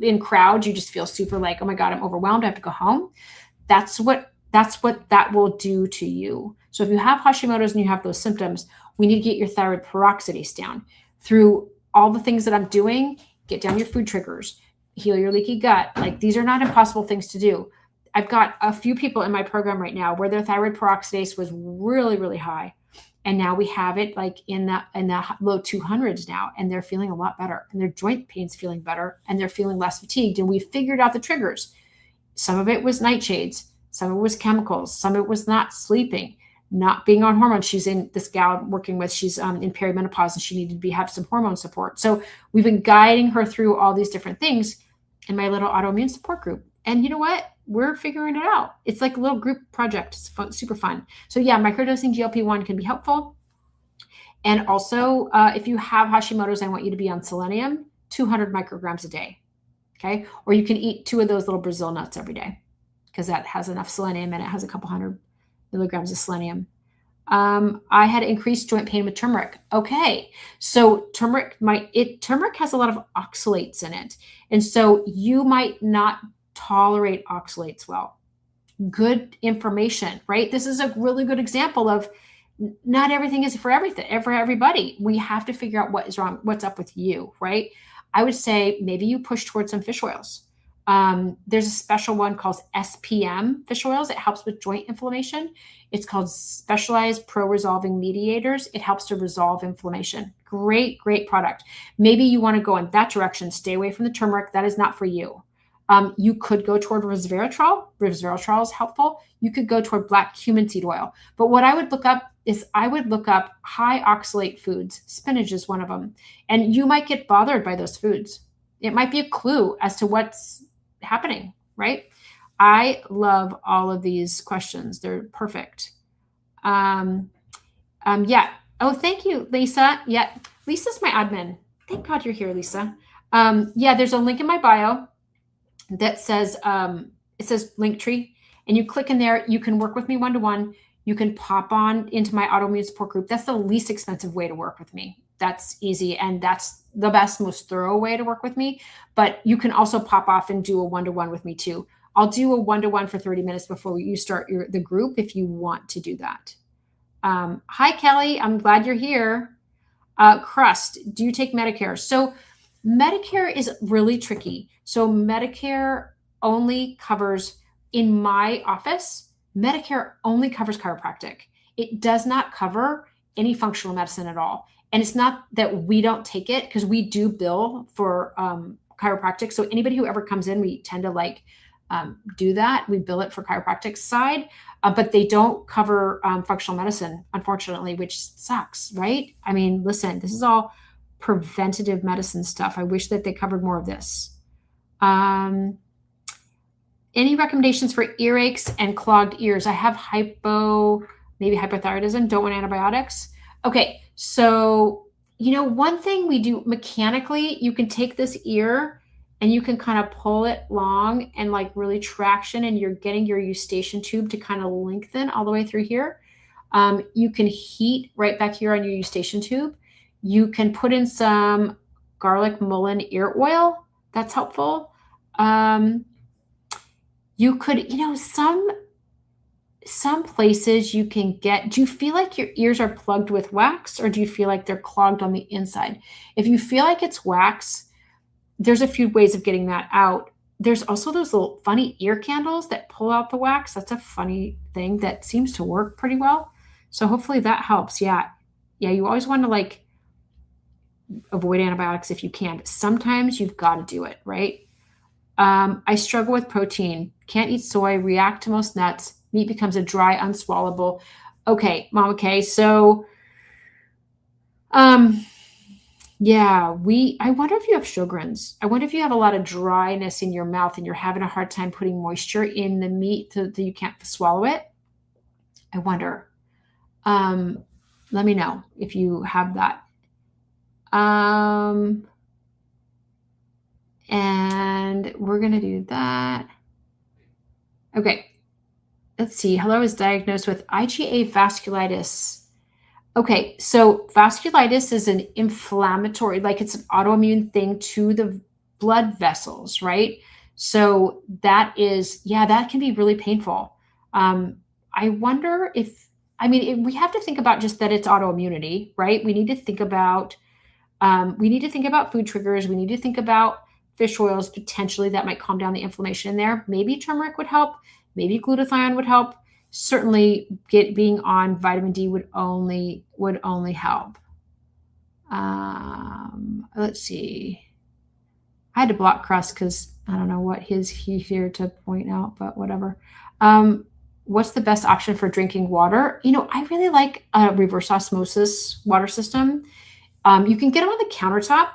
in crowds. You just feel super like, oh my God, I'm overwhelmed. I have to go home. That's what that will do to you. So if you have Hashimoto's and you have those symptoms, we need to get your thyroid peroxidase down through all the things that I'm doing. Get down your food triggers, heal your leaky gut. Like these are not impossible things to do. I've got a few people in my program right now where their thyroid peroxidase was really, really high. And now we have it like in the low 200s now, and they're feeling a lot better, and their joint pain's feeling better, and they're feeling less fatigued. And we figured out the triggers. Some of it was nightshades, some of it was chemicals, some of it was not sleeping, not being on hormones. This gal I'm working with, she's in perimenopause, and she needed to have some hormone support. So we've been guiding her through all these different things in my little autoimmune support group. And you know what? We're figuring it out. It's like a little group project. It's fun, super fun. So yeah, microdosing GLP-1 can be helpful. And also, if you have Hashimoto's, I want you to be on selenium, 200 micrograms a day. Okay. Or you can eat 2 of those little Brazil nuts every day because that has enough selenium and it has a couple hundred milligrams of selenium. I had increased joint pain with turmeric. Okay. So turmeric has a lot of oxalates in it. And so you might not tolerate oxalates well. Good information, right? This is a really good example of Not everything is for everything, for everybody. We have to figure out what is wrong, what's up with you, right? I would say maybe you push towards some fish oils. There's a special one called SPM fish oils. It helps with joint inflammation. It's called Specialized Pro Resolving Mediators. It helps to resolve inflammation. Great, great product. Maybe you want to go in that direction. Stay away from the turmeric. That is not for you. You could go toward resveratrol. Resveratrol is helpful. You could go toward black cumin seed oil. But what I would look up is I would look up high oxalate foods. Spinach is one of them. And you might get bothered by those foods. It might be a clue as to what's happening, right? I love all of these questions. They're perfect. Yeah. Oh, thank you, Lisa. Yeah. Lisa's my admin. Thank God you're here, Lisa. Yeah, there's a link in my bio that says, it says Linktree, and you click in there. You can work with me one-to-one. You can pop on into my autoimmune support group. That's the least expensive way to work with me. That's easy. And that's the best, most thorough way to work with me. But you can also pop off and do a one-to-one with me too. I'll do a one-to-one for 30 minutes before you start the group if you want to do that. Hi, Kelly. I'm glad you're here. Crust, do you take Medicare? So Medicare is really tricky. So Medicare only covers, in my office, Medicare only covers chiropractic. It does not cover any functional medicine at all. And it's not that we don't take it, because we do bill for chiropractic. So anybody who ever comes in, we tend to do that. We bill it for chiropractic side, but they don't cover functional medicine, unfortunately, which sucks, right? I mean, listen, this is all preventative medicine stuff. I wish that they covered more of this. Any recommendations for earaches and clogged ears? I have maybe hypothyroidism, don't want antibiotics. Okay, so, one thing we do mechanically, you can take this ear and you can kind of pull it long and really traction, and you're getting your eustachian tube to kind of lengthen all the way through here. You can heat right back here on your eustachian tube. You can put in some garlic mullein ear oil. That's helpful. You could, some places you can get, do you feel like your ears are plugged with wax, or do you feel like they're clogged on the inside? If you feel like it's wax, there's a few ways of getting that out. There's also those little funny ear candles that pull out the wax. That's a funny thing that seems to work pretty well. So hopefully that helps. Yeah. Yeah. You always want to avoid antibiotics if you can, but sometimes you've got to do it, right? I struggle with protein. Can't eat soy, react to most nuts. Meat becomes a dry, unswallowable. Okay, Mama K. So, yeah, I wonder if you have Sjogren's. I wonder if you have a lot of dryness in your mouth and you're having a hard time putting moisture in the meat so that you can't swallow it. I wonder. Let me know if you have that. And we're going to do that. Okay. Let's see. Hello, I was diagnosed with IgA vasculitis. Okay, so vasculitis is an inflammatory, it's an autoimmune thing to the blood vessels, right? So that can be really painful. I wonder we have to think about just that it's autoimmunity, right? We need to think about food triggers. We need to think about fish oils potentially that might calm down the inflammation in there. Maybe turmeric would help. Maybe glutathione would help. Certainly being on vitamin D would only help. Let's see. I had to block Crust because I don't know what he's here to point out, but whatever. What's the best option for drinking water? I really like a reverse osmosis water system. You can get them on the countertop.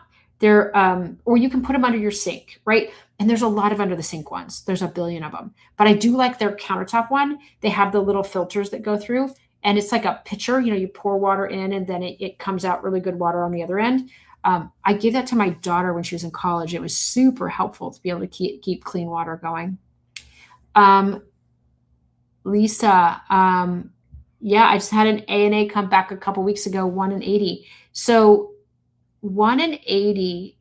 Or you can put them under your sink, right? And there's a lot of under the sink ones. There's a billion of them. But I do like their countertop one. They have the little filters that go through, and it's like a pitcher. You pour water in, and then it comes out really good water on the other end. I gave that to my daughter when she was in college. It was super helpful to be able to keep clean water going. Lisa, yeah, I just had an ANA come back a couple weeks ago, 1 in 80. So 1 in 80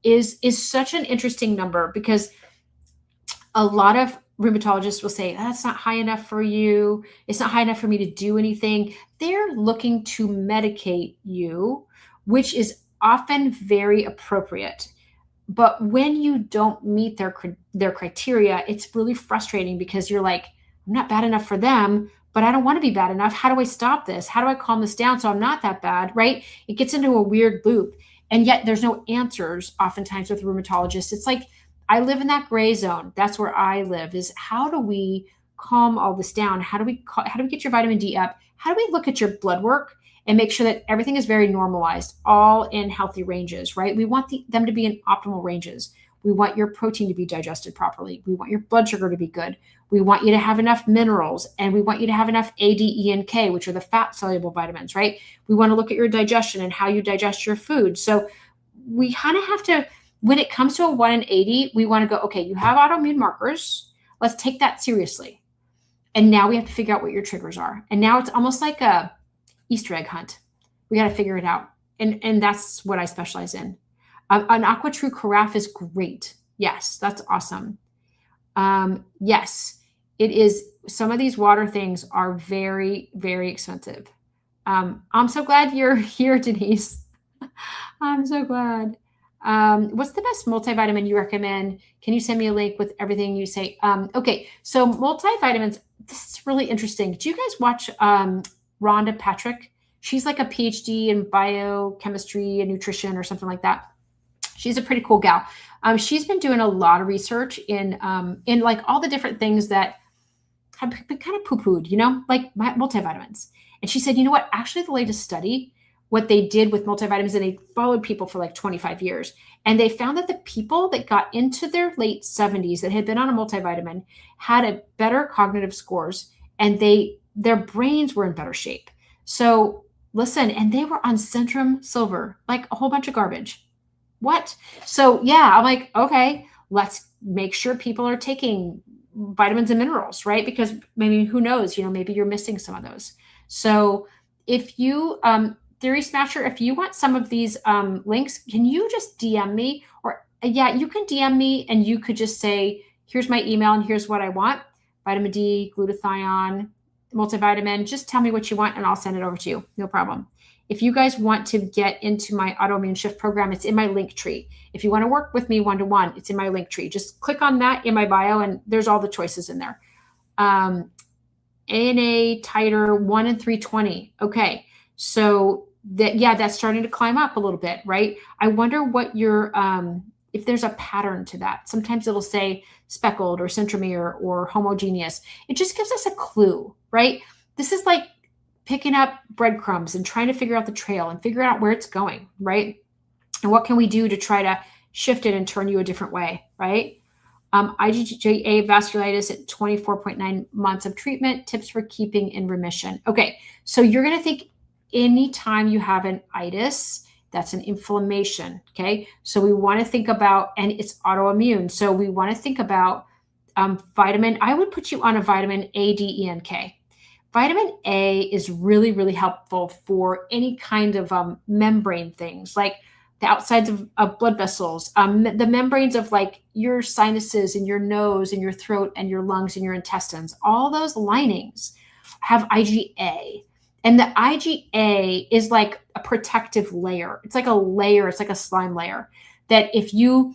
is such an interesting number, because a lot of rheumatologists will say, that's not high enough for you. It's not high enough for me to do anything. They're looking to medicate you, which is often very appropriate. But when you don't meet their criteria, it's really frustrating because you're like, I'm not bad enough for them, but I don't want to be bad enough. How do I stop this? How do I calm this down so I'm not that bad, right? It gets into a weird loop. And yet there's no answers oftentimes with rheumatologists. It's like I live in that gray zone. That's where I live, is how do we calm all this down? How do we get your vitamin D up? How do we look at your blood work and make sure that everything is very normalized, all in healthy ranges, right? We want them to be in optimal ranges. We want your protein to be digested properly. We want your blood sugar to be good. We want you to have enough minerals, and we want you to have enough A, D, E, and K, which are the fat soluble vitamins, right? We want to look at your digestion and how you digest your food. So we kind of have to, when it comes to a 1 in 80, we want to go, okay, you have autoimmune markers. Let's take that seriously. And now we have to figure out what your triggers are. And now it's almost like a Easter egg hunt. We got to figure it out. And that's what I specialize in. An Aqua True Carafe is great. Yes, that's awesome. Yes, it is. Some of these water things are very, very expensive. I'm so glad you're here, Denise. I'm so glad. What's the best multivitamin you recommend? Can you send me a link with everything you say? Okay, so multivitamins, this is really interesting. Do you guys watch Rhonda Patrick? She's like a PhD in biochemistry and nutrition or something like that. She's a pretty cool gal. She's been doing a lot of research in like all the different things that have been kind of poo-pooed, like multivitamins. And she said, you know what? Actually, the latest study, what they did with multivitamins, and they followed people for like 25 years. And they found that the people that got into their late 70s that had been on a multivitamin had a better cognitive scores, and their brains were in better shape. So listen, and they were on Centrum Silver, like a whole bunch of garbage. What? So yeah, I'm like, okay, let's make sure people are taking vitamins and minerals, right? Because maybe, who knows, maybe you're missing some of those. So if you, Theory Smasher, if you want some of these links, can you just DM me? Or yeah, you can DM me and you could just say, here's my email and here's what I want. Vitamin D, glutathione, multivitamin. Just tell me what you want and I'll send it over to you. No problem. If you guys want to get into my autoimmune shift program, it's in my link tree. If you want to work with me one-to-one, it's in my link tree. Just click on that in my bio and there's all the choices in there. ANA titer 1 in 320. Okay. So that's starting to climb up a little bit, right? I wonder what your, if there's a pattern to that. Sometimes it'll say speckled or centromere or homogeneous. It just gives us a clue, right? This is like picking up breadcrumbs and trying to figure out the trail and figure out where it's going, right? And what can we do to try to shift it and turn you a different way, right? IgA vasculitis at 24.9 months of treatment, tips for keeping in remission. Okay, so you're going to think anytime you have an itis, that's an inflammation, okay? So we want to think about, and it's autoimmune, so we want to think about vitamin. I would put you on a vitamin A, D, E, and K. Vitamin A is really, really helpful for any kind of membrane things, like the outsides of blood vessels, the membranes of like your sinuses and your nose and your throat and your lungs and your intestines. All those linings have IgA. And the IgA is like a protective layer. It's like a layer. It's like a slime layer that if you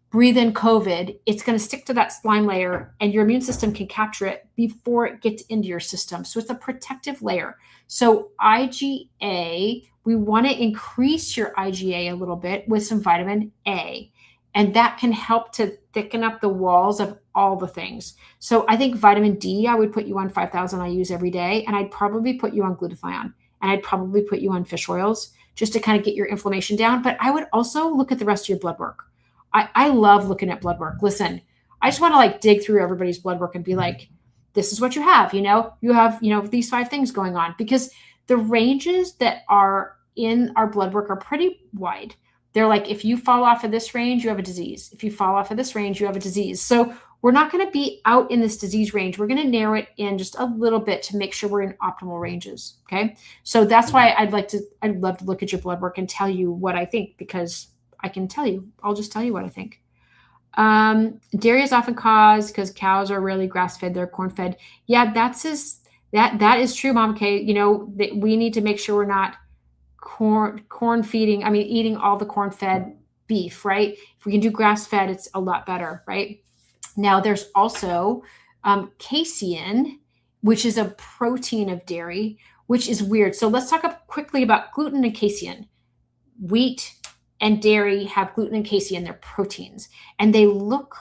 breathe in COVID, it's going to stick to that slime layer and your immune system can capture it before it gets into your system. So it's a protective layer. So IgA, we want to increase your IgA a little bit with some vitamin A. And that can help to thicken up the walls of all the things. So I think vitamin D, I would put you on 5,000 I use every day. And I'd probably put you on glutathione. And I'd probably put you on fish oils just to kind of get your inflammation down. But I would also look at the rest of your blood work. I love looking at blood work. Listen, I just want to like dig through everybody's blood work and be like, this is what you have, you have, these 5 things going on, because the ranges that are in our blood work are pretty wide. They're like, if you fall off of this range, you have a disease. If you fall off of this range, you have a disease. So we're not going to be out in this disease range. We're going to narrow it in just a little bit to make sure we're in optimal ranges. Okay. So that's why I'd love to look at your blood work and tell you what I think, because I can tell you, I'll just tell you what I think. Dairy is often caused because cows are rarely grass-fed, they're corn-fed. Yeah, that is true, Mom Kay. We need to make sure we're not corn feeding, I mean, eating all the corn-fed beef, right? If we can do grass-fed, it's a lot better, right? Now, there's also casein, which is a protein of dairy, which is weird. So let's talk quickly about gluten and casein. Wheat and dairy have gluten and casein, they're proteins, and they look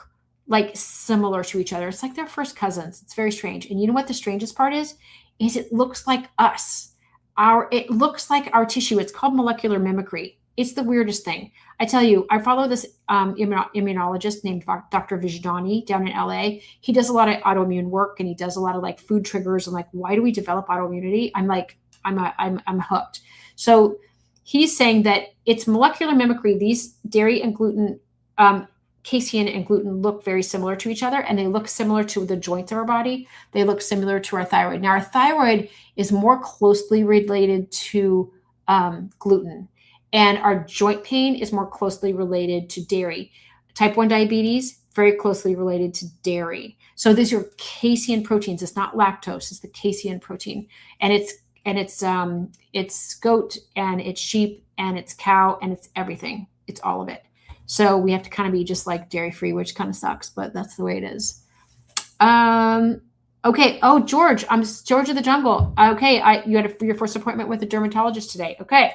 like similar to each other. It's like they're first cousins. It's very strange. And you know what the strangest part is? It looks like us. It looks like our tissue. It's called molecular mimicry. It's the weirdest thing. I tell you, I follow this immunologist named Dr. Vijdani down in LA. He does a lot of autoimmune work, and he does a lot of like food triggers and like, why do we develop autoimmunity? I'm hooked. So he's saying that it's molecular mimicry. These dairy and gluten, casein and gluten look very similar to each other, and they look similar to the joints of our body. They look similar to our thyroid. Now, our thyroid is more closely related to gluten, and our joint pain is more closely related to dairy. Type 1 diabetes, very closely related to dairy. So these are casein proteins. It's not lactose, it's the casein protein. And it's goat, and it's sheep, and it's cow, and it's everything. It's all of it. So we have to kind of be just like dairy free, which kind of sucks, but that's the way it is. Okay. Oh, George, I'm George of the Jungle. Okay. You had your first appointment with a dermatologist today. Okay.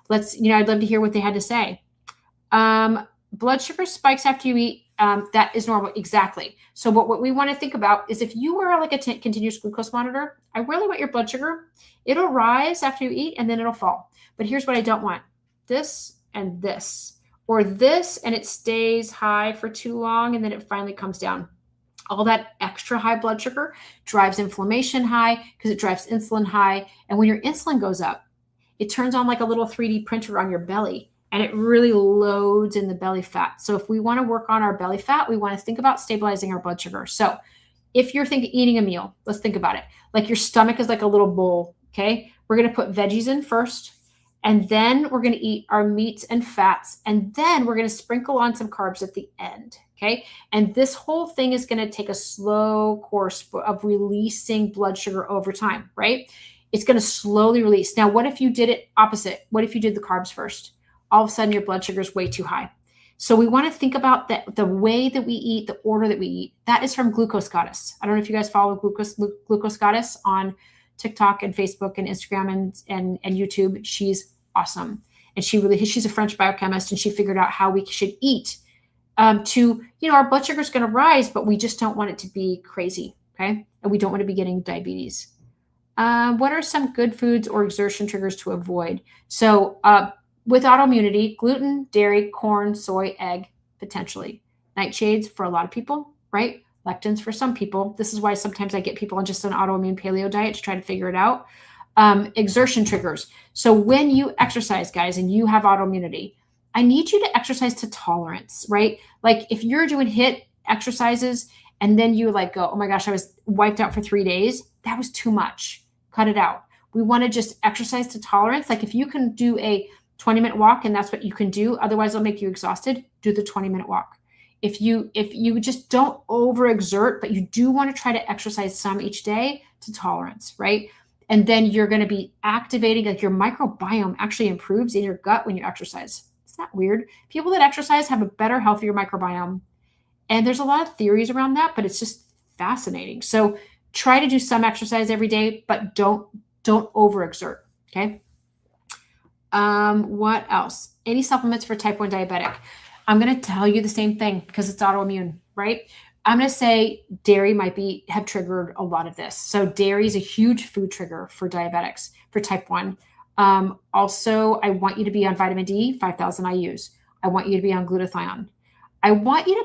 I'd love to hear what they had to say. Blood sugar spikes after you eat. That is normal. Exactly. So what we want to think about is, if you wear like a continuous glucose monitor, I really want your blood sugar. It'll rise after you eat, and then it'll fall. But here's what I don't want: this and this, or this, and it stays high for too long, and then it finally comes down. All that extra high blood sugar drives inflammation high, because it drives insulin high. And when your insulin goes up, it turns on like a little 3D printer on your belly, and it really loads in the belly fat. So if we want to work on our belly fat, we want to think about stabilizing our blood sugar. So if you're eating a meal, let's think about it. Like your stomach is like a little bowl, okay? We're going to put veggies in first, and then we're going to eat our meats and fats, and then we're going to sprinkle on some carbs at the end, okay? And this whole thing is going to take a slow course of releasing blood sugar over time, right? It's going to slowly release. Now, what if you did it opposite? What if you did the carbs first? All of a sudden, your blood sugar is way too high. So we want to think about the way that we eat, the order that we eat. That is from Glucose Goddess. I don't know if you guys follow Glucose Goddess on TikTok and Facebook and Instagram and YouTube. She's awesome. And she's a French biochemist, and she figured out how we should eat our blood sugar is going to rise, but we just don't want it to be crazy. Okay. And we don't want to be getting diabetes. What are some good foods or exertion triggers to avoid? So, with autoimmunity, gluten, dairy, corn, soy, egg, potentially. Nightshades for a lot of people, right? Lectins for some people. This is why sometimes I get people on just an autoimmune paleo diet to try to figure it out. Exertion triggers. So when you exercise, guys, and you have autoimmunity, I need you to exercise to tolerance, right? Like if you're doing HIIT exercises and then you like go, oh my gosh, I was wiped out for 3 days. That was too much. Cut it out. We want to just exercise to tolerance. Like if you can do a 20-minute walk and that's what you can do, otherwise it'll make you exhausted, do the 20-minute walk. If you just don't overexert, but you do want to try to exercise some each day, to tolerance, right? And then you're going to be activating, like your microbiome actually improves in your gut when you exercise. It's not weird. People that exercise have a better, healthier microbiome. And there's a lot of theories around that, but it's just fascinating. So try to do some exercise every day, but don't overexert, okay? What else? Any supplements for type 1 diabetic? I'm going to tell you the same thing because it's autoimmune, right? I'm going to say dairy might have triggered a lot of this. So dairy is a huge food trigger for diabetics, for type 1. Also, I want you to be on vitamin D, 5,000 IUs. I want you to be on glutathione. I want you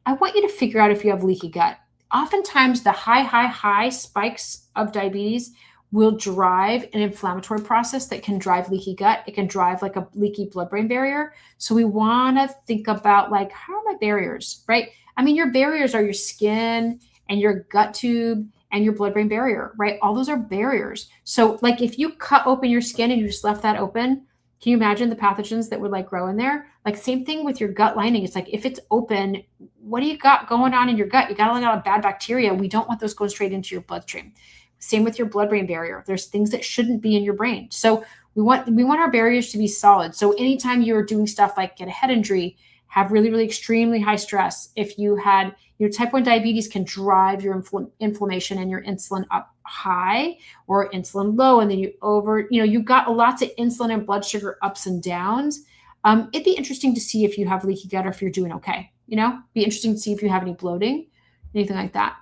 to figure out if you have leaky gut. Oftentimes, the high spikes of diabetes will drive an inflammatory process that can drive leaky gut. It can drive like a leaky blood-brain barrier. So we want to think about like, how are my barriers, right? I mean, your barriers are your skin and your gut tube and your blood-brain barrier, right? All those are barriers. So like if you cut open your skin and you just left that open, can you imagine the pathogens that would like grow in there? Like same thing with your gut lining. It's like, if it's open, what do you got going on in your gut? You got a lot of bad bacteria. We don't want those going straight into your bloodstream. Same with your blood-brain barrier. There's things that shouldn't be in your brain. So we want our barriers to be solid. So anytime you're doing stuff like get a head injury, have really, really extremely high stress, if you had your type 1 diabetes can drive your inflammation and your insulin up high or insulin low, and then you got lots of insulin and blood sugar ups and downs. It'd be interesting to see if you have leaky gut or if you're doing okay. Be interesting to see if you have any bloating, anything like that.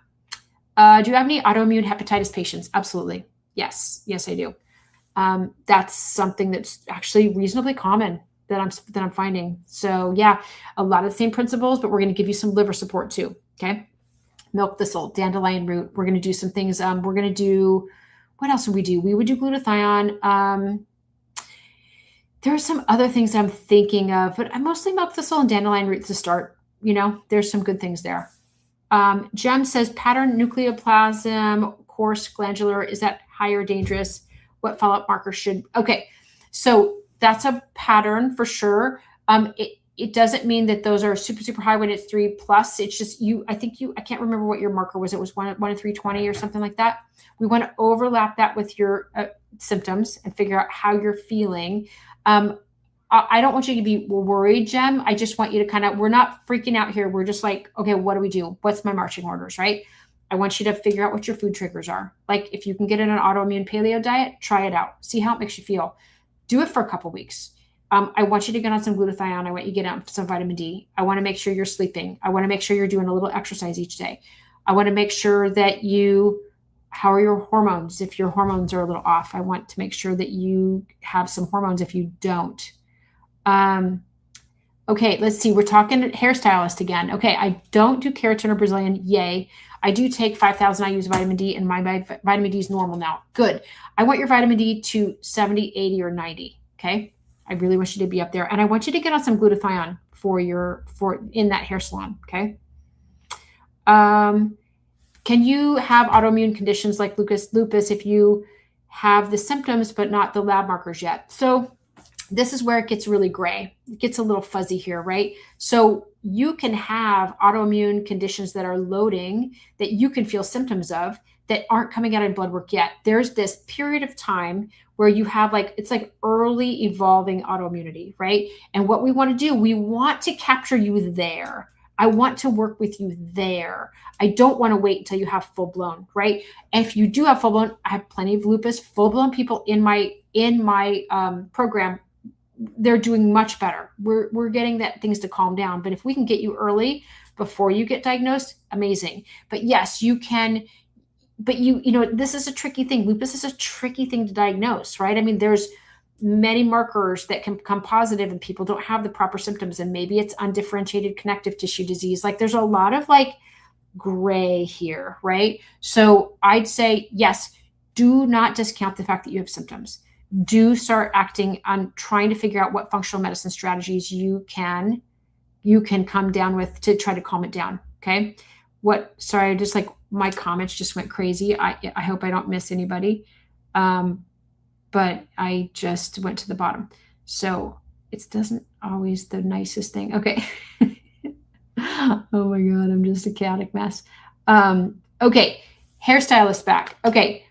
Do you have any autoimmune hepatitis patients? Absolutely. Yes, I do. That's something that's actually reasonably common that I'm finding. So yeah, a lot of the same principles, but we're going to give you some liver support too. Okay. Milk thistle, dandelion root. We're going to do some things. We're going to do, what else would we do? We would do glutathione. There are some other things I'm thinking of, but I'm mostly milk thistle and dandelion root to start. There's some good things there. Jem says pattern nucleoplasm, coarse glandular. Is that higher dangerous? What follow-up markers should? Okay. So that's a pattern for sure. It doesn't mean that those are super, super high when it's 3+. It's just I can't remember what your marker was. It was 1 in 320 or something like that. We want to overlap that with your symptoms and figure out how you're feeling. I don't want you to be worried, Jem. I just want you to we're not freaking out here. We're just like, okay, what do we do? What's my marching orders, right? I want you to figure out what your food triggers are. Like if you can get in an autoimmune paleo diet, try it out. See how it makes you feel. Do it for a couple weeks. I want you to get on some glutathione. I want you to get on some vitamin D. I want to make sure you're sleeping. I want to make sure you're doing a little exercise each day. I want to make sure that how are your hormones? If your hormones are a little off, I want to make sure that you have some hormones if you don't. Okay, let's see. We're talking hairstylist again. Okay, I don't do keratin or Brazilian. Yay. I do take 5,000 IUs of vitamin D, and my vitamin D is normal now. Good. I want your vitamin D to 70, 80, or 90. Okay. I really want you to be up there. And I want you to get on some glutathione in that hair salon. Okay. Can you have autoimmune conditions like lupus if you have the symptoms, but not the lab markers yet? So this is where it gets really gray. It gets a little fuzzy here, right? So you can have autoimmune conditions that are loading that you can feel symptoms of that aren't coming out in blood work yet. There's this period of time where you have it's like early evolving autoimmunity, right? And what we want to do, we want to capture you there. I want to work with you there. I don't want to wait until you have full blown, right? And if you do have full blown, I have plenty of lupus, full blown people in my program. They're doing much better. We're getting things to calm down. But if we can get you early before you get diagnosed, amazing. But yes, you can. But this is a tricky thing. Lupus is a tricky thing to diagnose, right? I mean, there's many markers that can come positive and people don't have the proper symptoms. And maybe it's undifferentiated connective tissue disease. There's a lot of gray here, right? So I'd say, yes, do not discount the fact that you have symptoms. Do start acting on trying to figure out what functional medicine strategies you can come down with to try to calm it down. Okay. Sorry, just my comments just went crazy. I hope I don't miss anybody. But I just went to the bottom. So it doesn't always the nicest thing. Okay. Oh my God, I'm just a chaotic mess. Okay. Hairstylist back. Okay.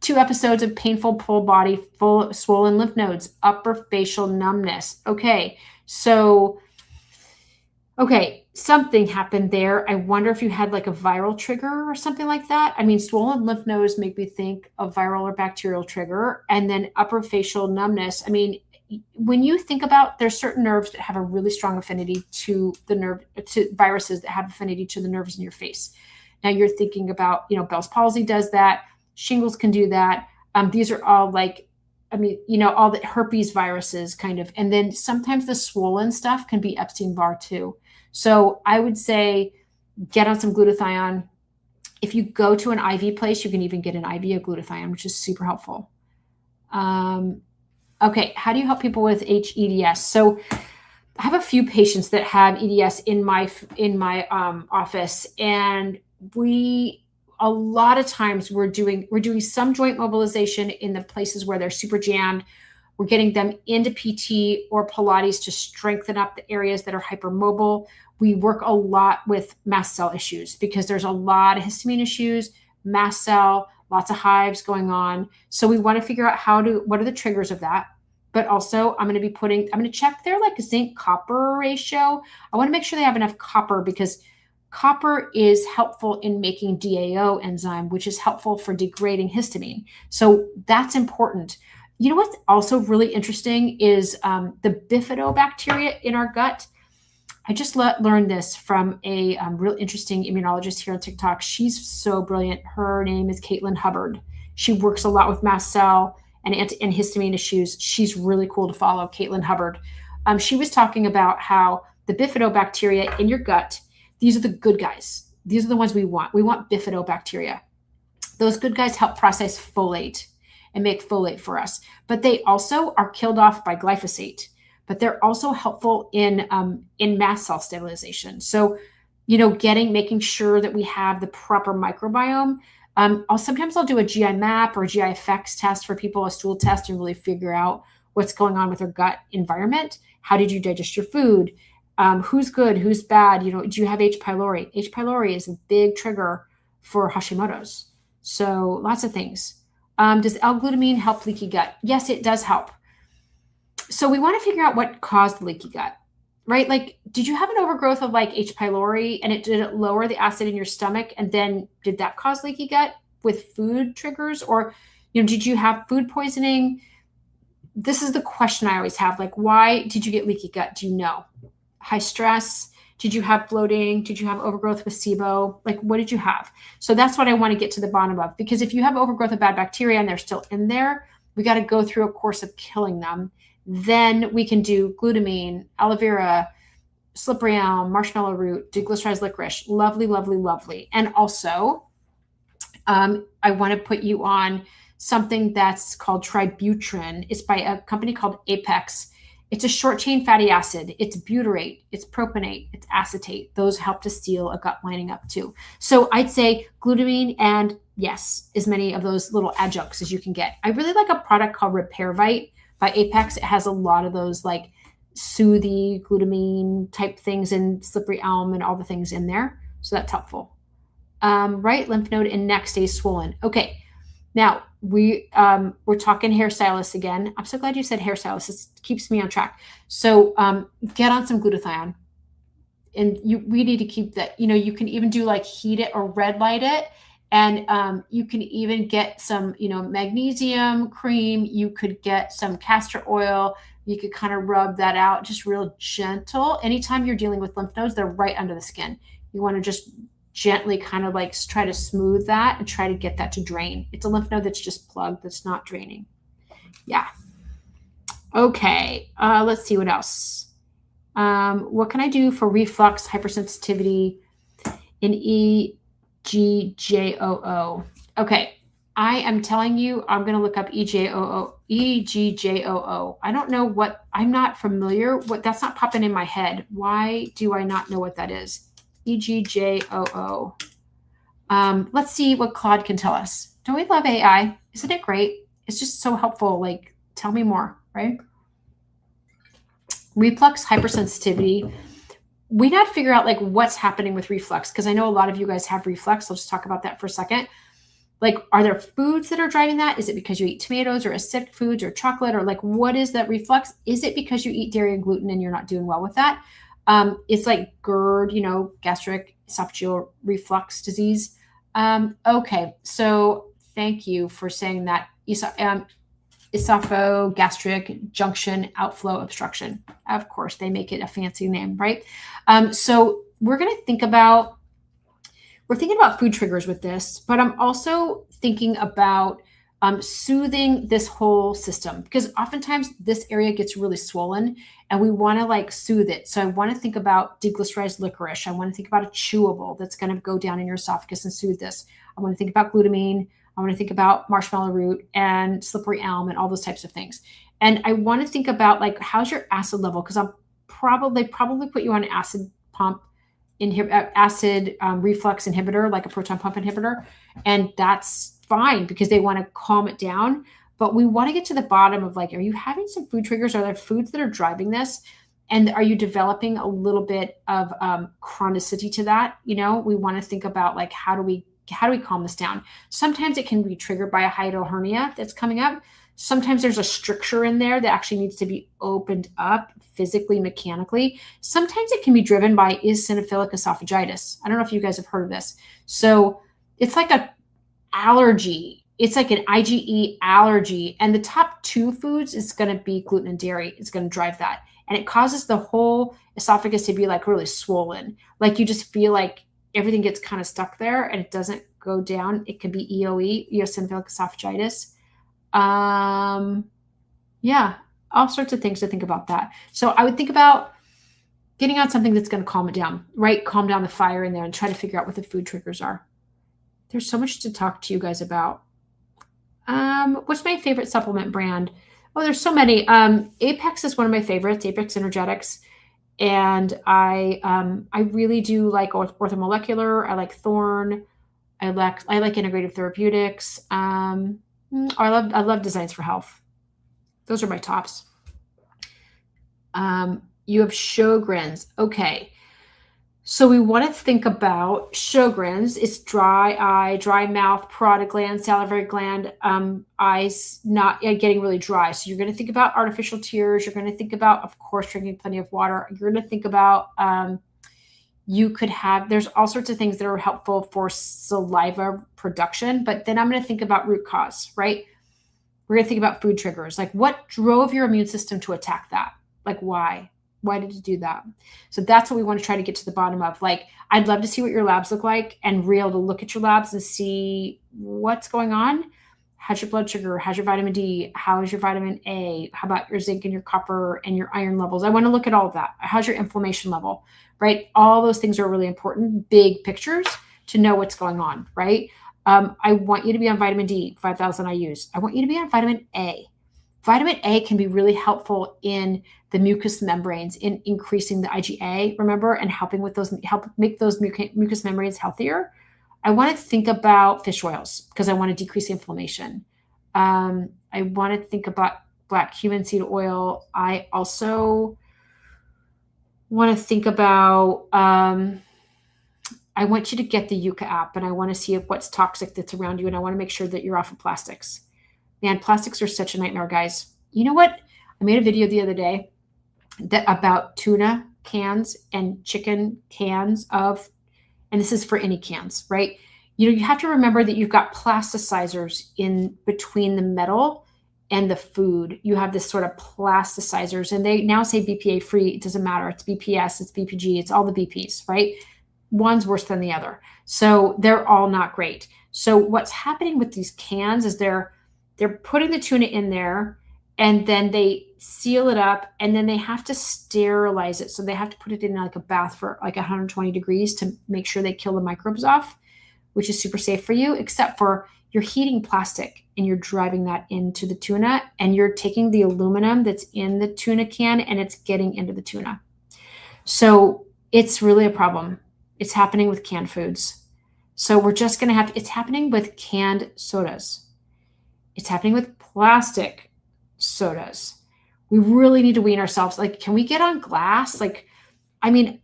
2 episodes of painful full body, full swollen lymph nodes, upper facial numbness. Okay. So, something happened there. I wonder if you had a viral trigger or something like that. I mean, swollen lymph nodes make me think of viral or bacterial trigger, and then upper facial numbness. I mean, when you think about, there's certain nerves that have a really strong affinity to viruses that have affinity to the nerves in your face. Now you're thinking about, Bell's palsy does that. Shingles can do that. These are all all the herpes viruses kind of. And then sometimes the swollen stuff can be Epstein-Barr too. So I would say get on some glutathione. If you go to an IV place, you can even get an IV of glutathione, which is super helpful. Okay, how do you help people with EDS? So I have a few patients that have EDS in my office, and a lot of times we're doing some joint mobilization in the places where they're super jammed. We're getting them into PT or Pilates to strengthen up the areas that are hypermobile. We work a lot with mast cell issues because there's a lot of histamine issues, mast cell, lots of hives going on. So we want to figure out what are the triggers of that. But also I'm going to check their like zinc copper ratio. I want to make sure they have enough copper because copper is helpful in making DAO enzyme, which is helpful for degrading histamine. So that's important. You know what's also really interesting is the bifidobacteria in our gut. I just learned this from a real interesting immunologist here on TikTok. She's so brilliant. Her name is Caitlin Hubbard. She works a lot with mast cell and histamine issues. She's really cool to follow, Caitlin Hubbard. She was talking about how the bifidobacteria in your gut, these are the good guys. These are the ones we want. We want bifidobacteria. Those good guys help process folate and make folate for us. But they also are killed off by glyphosate. But they're also helpful in mast cell stabilization. So, making sure that we have the proper microbiome. Sometimes I'll do a GI map or a GI effects test for people, a stool test, and really figure out what's going on with their gut environment. How did you digest your food? Who's good? Who's bad? Do you have H. pylori? H. pylori is a big trigger for Hashimoto's. So lots of things. Does L-glutamine help leaky gut? Yes, it does help. So we want to figure out what caused the leaky gut, right? Like, did you have an overgrowth of like H. pylori and did it lower the acid in your stomach? And then did that cause leaky gut with food triggers? Or, did you have food poisoning? This is the question I always have. Like, why did you get leaky gut? Do you know? High stress? Did you have bloating? Did you have overgrowth with SIBO? Like, what did you have? So that's what I want to get to the bottom of, because if you have overgrowth of bad bacteria and they're still in there, we got to go through a course of killing them. Then we can do glutamine, aloe vera, slippery elm, marshmallow root, deglycerized licorice. Lovely, lovely, lovely. And also, I want to put you on something that's called tributrin. It's by a company called Apex. It's a short chain fatty acid. It's butyrate, it's propionate, it's acetate. Those help to seal a gut lining up too. So I'd say glutamine and yes, as many of those little adjuncts as you can get. I really like a product called RepairVite by Apex. It has a lot of those like soothy glutamine type things and slippery elm and all the things in there. So that's helpful. Right lymph node and neck stays swollen. Okay. Now we're talking hairstylist again. I'm so glad you said hairstylist. It keeps me on track. So get on some glutathione, and we need to keep that. You can even do like heat it or red light it, and you can even get some magnesium cream. You could get some castor oil. You could kind of rub that out, just real gentle. Anytime you're dealing with lymph nodes, they're right under the skin. You want to just gently kind of like try to smooth that and try to get that to drain. It's a lymph node that's just plugged, that's not draining. Yeah. Okay. Let's see what else. What can I do for reflux hypersensitivity in EGJOO? Okay. I am telling you, I'm going to look up EGJOO. I don't know I'm not familiar. That's not popping in my head. Why do I not know what that is? EGJOO. Let's see what Claude can tell us. Don't we love AI? Isn't it great? It's just so helpful. Like, tell me more, right? Reflux hypersensitivity. We got to figure out like what's happening with reflux, because I know a lot of you guys have reflux. I'll just talk about that for a second. Like, are there foods that are driving that? Is it because you eat tomatoes or acidic foods or chocolate, or like what is that reflux? Is it because you eat dairy and gluten and you're not doing well with that? It's like GERD, gastric esophageal reflux disease. Okay, so thank you for saying that. Esophagogastric junction outflow obstruction. Of course, they make it a fancy name, right? So we're thinking about food triggers with this, but I'm also thinking about soothing this whole system, because oftentimes this area gets really swollen and we want to like soothe it. So I want to think about deglycerized licorice. I want to think about a chewable that's going to go down in your esophagus and soothe this. I want to think about glutamine. I want to think about marshmallow root and slippery elm and all those types of things. And I want to think about like, how's your acid level? Because I'll probably put you on an acid pump reflux inhibitor, like a proton pump inhibitor. And that's fine because they want to calm it down. But we want to get to the bottom of like, are you having some food triggers? Are there foods that are driving this? And are you developing a little bit of chronicity to that? We want to think about like, how do we calm this down? Sometimes it can be triggered by a hiatal hernia that's coming up. Sometimes there's a stricture in there that actually needs to be opened up physically, mechanically. Sometimes it can be driven by eosinophilic esophagitis. I don't know if you guys have heard of this. So it's like a allergy. It's like an IgE allergy. And the top two foods is going to be gluten and dairy. It's going to drive that. And it causes the whole esophagus to be like really swollen. Like you just feel like everything gets kind of stuck there and it doesn't go down. It could be EOE, eosinophilic esophagitis. Yeah, all sorts of things to think about that. So I would think about getting on something that's going to calm it down, right? Calm down the fire in there and try to figure out what the food triggers are. There's so much to talk to you guys about. What's my favorite supplement brand? Oh, there's so many. Apex is one of my favorites, Apex Energetics. And I really do like orthomolecular. I like Thorne. I like integrative therapeutics. I love Designs for Health. Those are my tops. You have Sjogren's. Okay. So we want to think about Sjogren's. It's dry eye, dry mouth, parotid gland, salivary gland, eyes not getting really dry. So you're going to think about artificial tears. You're going to think about, of course, drinking plenty of water. You're going to think about there's all sorts of things that are helpful for saliva production. But then I'm going to think about root cause, right? We're going to think about food triggers. Like what drove your immune system to attack that? Like why? Why did you do that? So that's what we want to try to get to the bottom of. Like, I'd love to see what your labs look like and be able to look at your labs and see what's going on. How's your blood sugar? How's your vitamin D? How is your vitamin A? How about your zinc and your copper and your iron levels? I want to look at all of that. How's your inflammation level, right? All those things are really important, big pictures to know what's going on, right? I want you to be on vitamin D, 5,000 IUs. I want you to be on vitamin A. Vitamin A can be really helpful in the mucous membranes, in increasing the IgA, remember, and help make those mucous membranes healthier. I want to think about fish oils because I want to decrease inflammation. I want to think about black cumin seed oil. I also want to think about, I want you to get the Yucca app and I want to see what's toxic that's around you. And I want to make sure that you're off of plastics. Man, plastics are such a nightmare, guys. You know what? I made a video the other day about tuna cans and chicken cans and this is for any cans, right? You have to remember that you've got plasticizers in between the metal and the food. You have this sort of plasticizers and they now say BPA free. It doesn't matter. It's BPS, it's BPG, it's all the BPs, right? One's worse than the other. So they're all not great. So what's happening with these cans is they're putting the tuna in there and then they seal it up and then they have to sterilize it. So they have to put it in like a bath for like 120 degrees to make sure they kill the microbes off, which is super safe for you, except for you're heating plastic and you're driving that into the tuna and you're taking the aluminum that's in the tuna can and it's getting into the tuna. So it's really a problem. It's happening with canned foods. So we're just going to it's happening with canned sodas. It's happening with plastic sodas. We really need to wean ourselves. Like, can we get on glass? Like, I mean,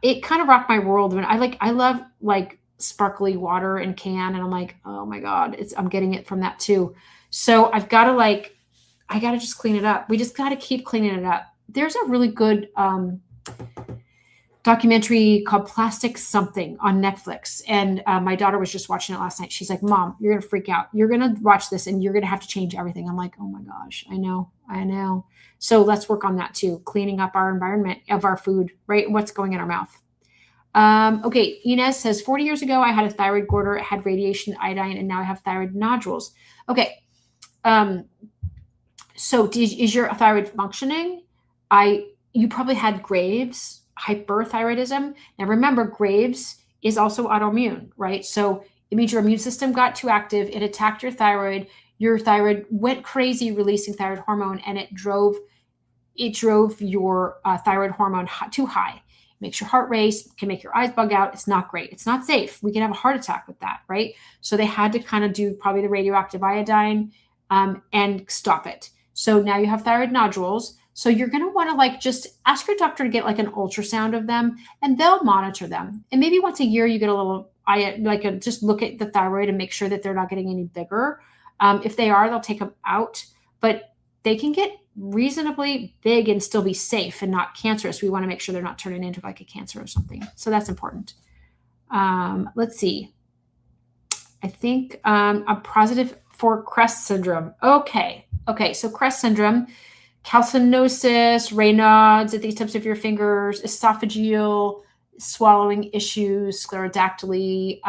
it kind of rocked my world when I love like sparkly water in can. And I'm like, oh my God, I'm getting it from that too. So I got to just clean it up. We just got to keep cleaning it up. There's a really good, documentary called Plastic Something on Netflix. And my daughter was just watching it last night. She's like, Mom, you're going to freak out. You're going to watch this and you're going to have to change everything. I'm like, oh my gosh, I know. So let's work on that too. Cleaning up our environment of our food, right? What's going in our mouth. Okay. Inez says 40 years ago, I had a thyroid goiter, had radiation, iodine, and now I have thyroid nodules. Okay. So is your thyroid functioning? You probably had Graves' hyperthyroidism. Now remember, Graves is also autoimmune, right? So it means your immune system got too active. It attacked your thyroid. Your thyroid went crazy releasing thyroid hormone and it drove your thyroid hormone too high. It makes your heart race, can make your eyes bug out. It's not great. It's not safe. We can have a heart attack with that, right? So they had to kind of do probably the radioactive iodine. and stop it. So now you have thyroid nodules. So you're going to want to like just ask your doctor to get like an ultrasound of them, and they'll monitor them. And maybe once a year you get a little, just look at the thyroid and make sure that they're not getting any bigger. If they are, they'll take them out, but they can get reasonably big and still be safe and not cancerous. We want to make sure they're not turning into like a cancer or something. So that's important. Let's see. I think I'm positive for CREST syndrome. Okay. So CREST syndrome, calcinosis, Raynaud's at these tips of your fingers, esophageal swallowing issues, sclerodactyly,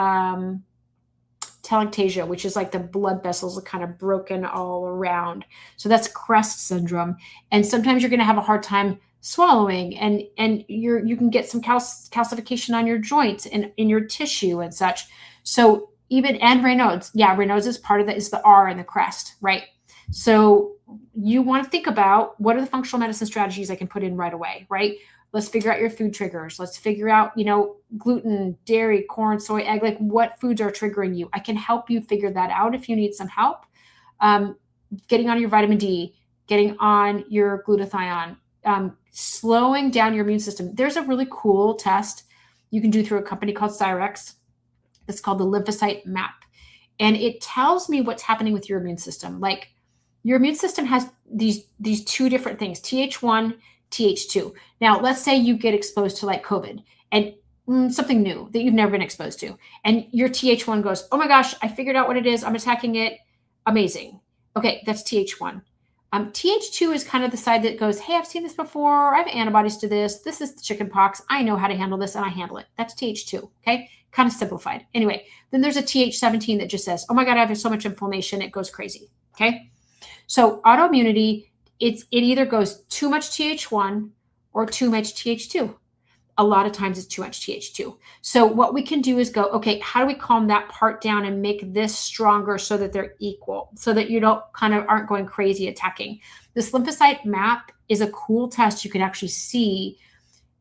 telangiectasia, which is like the blood vessels are kind of broken all around. So that's CREST syndrome. And sometimes you're going to have a hard time swallowing, and you can get some calcification on your joints and in your tissue and such. So and Raynaud's, Raynaud's is part of that, is the R in the CREST, right? So you want to think about what are the functional medicine strategies I can put in right away, right? Let's figure out your food triggers. Let's figure out, gluten, dairy, corn, soy, egg, like what foods are triggering you. I can help you figure that out if you need some help. Getting on your vitamin D, getting on your glutathione, slowing down your immune system. There's a really cool test you can do through a company called Cyrex. It's called the lymphocyte map. And it tells me what's happening with your immune system. Like your immune system has these two different things, Th1, Th2. Now, let's say you get exposed to like COVID and something new that you've never been exposed to. And your Th1 goes, oh my gosh, I figured out what it is. I'm attacking it. Amazing. Okay, that's Th1. Th2 is kind of the side that goes, hey, I've seen this before. I have antibodies to this. This is the chicken pox. I know how to handle this and I handle it. That's Th2. Okay, kind of simplified. Anyway, then there's a Th17 that just says, oh my God, I have so much inflammation. It goes crazy. Okay, so autoimmunity, it either goes too much Th1 or too much Th2. A lot of times it's too much Th2. So what we can do is go, okay, how do we calm that part down and make this stronger so that they're equal, so that you aren't going crazy attacking. This lymphocyte map is a cool test. You can actually see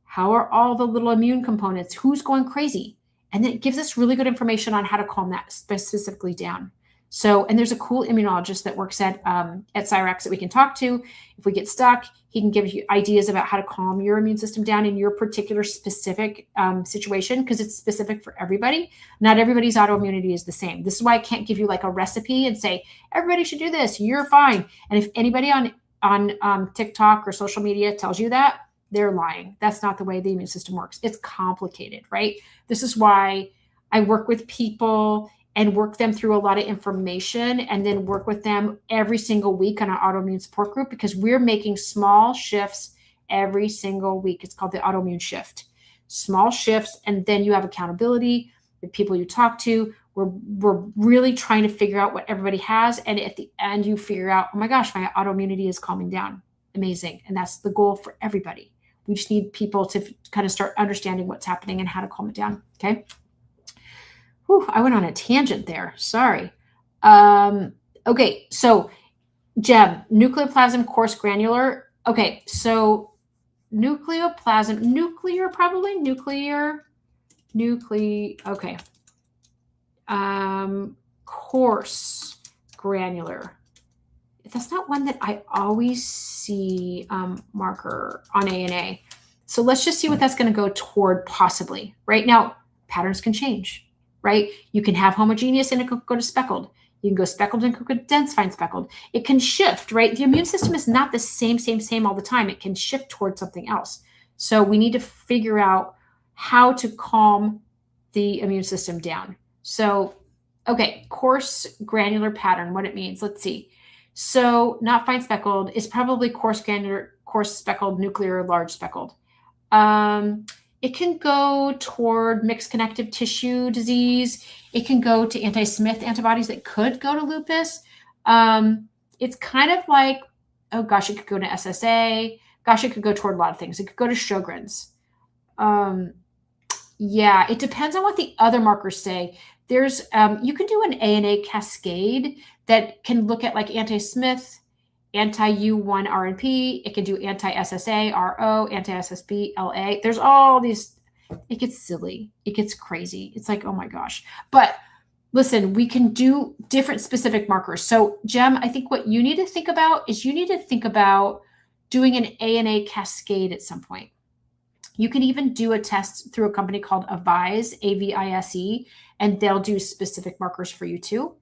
how are all the little immune components, who's going crazy. And then it gives us really good information on how to calm that specifically down. So, and there's a cool immunologist that works at Cyrex that we can talk to. If we get stuck, he can give you ideas about how to calm your immune system down in your particular specific situation, because it's specific for everybody. Not everybody's autoimmunity is the same. This is why I can't give you like a recipe and say, everybody should do this, you're fine. And if anybody on TikTok or social media tells you that, they're lying. That's not the way the immune system works. It's complicated, right? This is why I work with people and work them through a lot of information, and then work with them every single week on our autoimmune support group, because we're making small shifts every single week. It's called the autoimmune shift. Small shifts, and then you have accountability, the people you talk to. We're really trying to figure out what everybody has, and at the end you figure out, oh my gosh, my autoimmunity is calming down. Amazing. And that's the goal for everybody. We just need people to kind of start understanding what's happening and how to calm it down. Okay. Whew, I went on a tangent there. Sorry. Okay, so Gem, nucleoplasm, coarse granular. Okay, so nucleoplasm, okay. Coarse granular. That's not one that I always see marker on ANA. So let's just see what that's going to go toward possibly. Right now, patterns can change. Right? You can have homogeneous and it could go to speckled. You can go speckled and could go dense fine speckled. It can shift, right? The immune system is not the same all the time. It can shift towards something else. So we need to figure out how to calm the immune system down. So, okay, coarse granular pattern, what it means. Let's see. So not fine speckled is probably coarse granular, coarse speckled, nuclear, large speckled. It can go toward mixed connective tissue disease. It can go to anti-Smith antibodies that could go to lupus. It's kind of like, oh gosh, it could go to SSA. Gosh, it could go toward a lot of things. It could go to Sjogren's. Yeah, it depends on what the other markers say. There's, you can do an ANA cascade that can look at like anti-Smith, anti-U1 RNP. It can do anti-SSA, RO, anti-SSB, LA. There's all these, it gets silly. It gets crazy. It's like, oh my gosh. But Listen, we can do different specific markers. So Jem, I think what you need to think about is you need to think about doing an ANA cascade at some point. You can even do a test through a company called Avise, Avise, and they'll do specific markers for you too.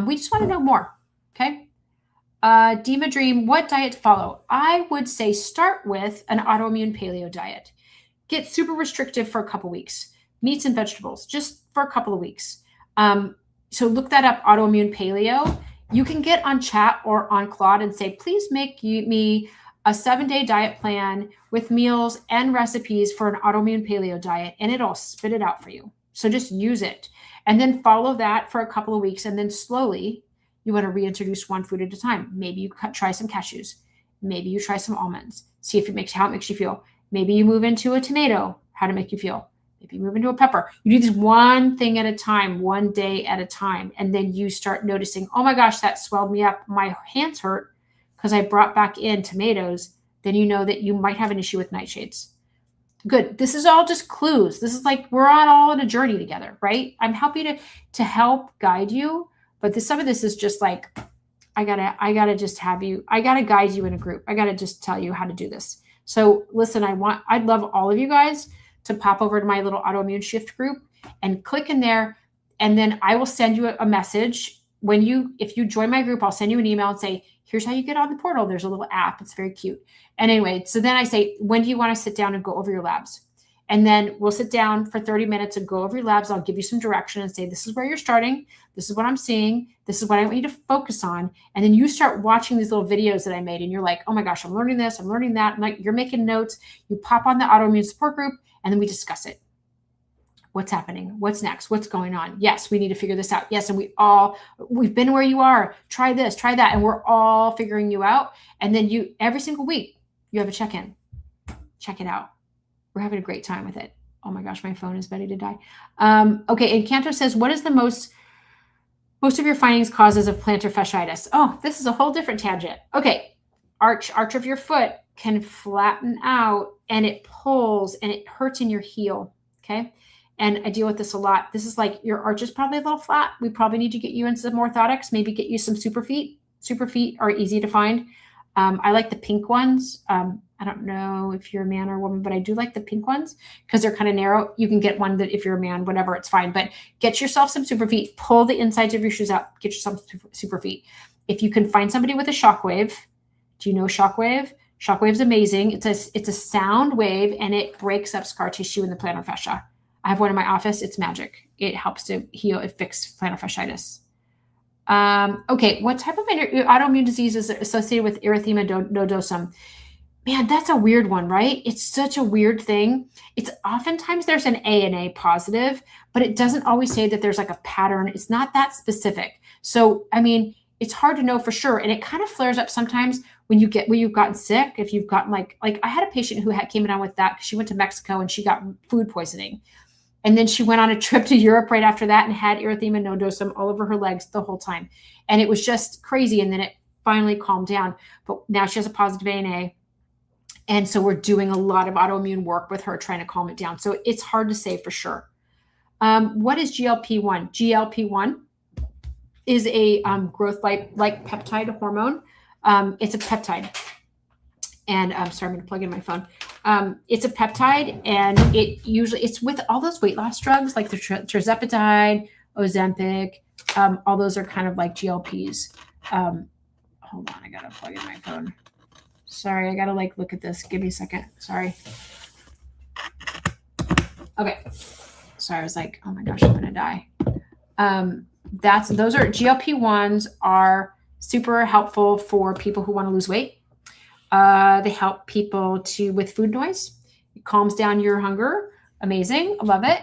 We just want to know more. Okay. Dima Dream, what diet to follow? I would say start with an autoimmune paleo diet. Get super restrictive for a couple weeks. Meats and vegetables, just for a couple of weeks. So look that up, autoimmune paleo. You can get on chat or on Claude and say, please make me a 7-day diet plan with meals and recipes for an autoimmune paleo diet, and it'll spit it out for you. So just use it and then follow that for a couple of weeks. And then slowly you want to reintroduce one food at a time. Maybe you try some cashews. Maybe you try some almonds. See if how it makes you feel. Maybe you move into a tomato, how to make you feel. Maybe you move into a pepper. You do this one thing at a time, one day at a time. And then you start noticing, oh my gosh, that swelled me up. My hands hurt because I brought back in tomatoes. Then you know that you might have an issue with nightshades. Good. This is all just clues. This is like we're all on a journey together, right? I'm happy to help guide you, but some of this is just like I gotta just have you. I gotta guide you in a group. I gotta just tell you how to do this. So listen, I'd love all of you guys to pop over to my little autoimmune shift group and click in there, and then I will send you a message if you join my group. I'll send you an email and say, here's how you get on the portal. There's a little app. It's very cute. And anyway, so then I say, when do you want to sit down and go over your labs? And then we'll sit down for 30 minutes and go over your labs. I'll give you some direction and say, this is where you're starting. This is what I'm seeing. This is what I want you to focus on. And then you start watching these little videos that I made and you're like, oh my gosh, I'm learning this. I'm learning that. And like, you're making notes. You pop on the autoimmune support group and then we discuss it. What's happening? What's next? What's going on? Yes, we need to figure this out. Yes, and we've been where you are. Try this, try that. And we're all figuring you out. And then every single week, you have a check-in. Check it out. We're having a great time with it. Oh my gosh, my phone is ready to die. Okay, and Cantor says, what is the most of your findings causes of plantar fasciitis? Oh, this is a whole different tangent. Okay, arch of your foot can flatten out and it pulls and it hurts in your heel, okay? And I deal with this a lot. This is like your arch is probably a little flat. We probably need to get you into some orthotics, maybe get you some super feet. Super feet are easy to find. I like the pink ones. I don't know if you're a man or a woman, but I do like the pink ones because they're kind of narrow. You can get one that if you're a man, whatever, it's fine. But get yourself some super feet. Pull the insides of your shoes out. Get yourself super feet. If you can find somebody with a shockwave, do you know shockwave? Shockwave's amazing. It's a sound wave and it breaks up scar tissue in the plantar fascia. I have one in my office. It's magic. It helps to heal, it fixes plantar fasciitis. Okay, what type of autoimmune disease is associated with erythema nodosum? Man, that's a weird one, right? It's such a weird thing. It's oftentimes there's an ANA positive, but it doesn't always say that there's like a pattern. It's not that specific. So, I mean, it's hard to know for sure. And it kind of flares up sometimes when you've gotten sick. If you've gotten like I had a patient who came down with that because she went to Mexico and she got food poisoning. And then she went on a trip to Europe right after that and had erythema nodosum all over her legs the whole time. And it was just crazy. And then it finally calmed down. But now she has a positive ANA. And so we're doing a lot of autoimmune work with her, trying to calm it down. So it's hard to say for sure. What is GLP-1? GLP-1 is a growth-like peptide hormone. It's a peptide. And I'm sorry, I'm going to plug in my phone. It's a peptide, and it's with all those weight loss drugs like the tirzepatide, Ozempic. All those are kind of like GLPs. Hold on, I got to plug in my phone. Sorry, I got to look at this. Give me a second. Sorry. Okay. Sorry, I was like, oh my gosh, I'm going to die. Those are GLP-1s are super helpful for people who want to lose weight. They help people with food noise. It calms down your hunger. Amazing. I love it.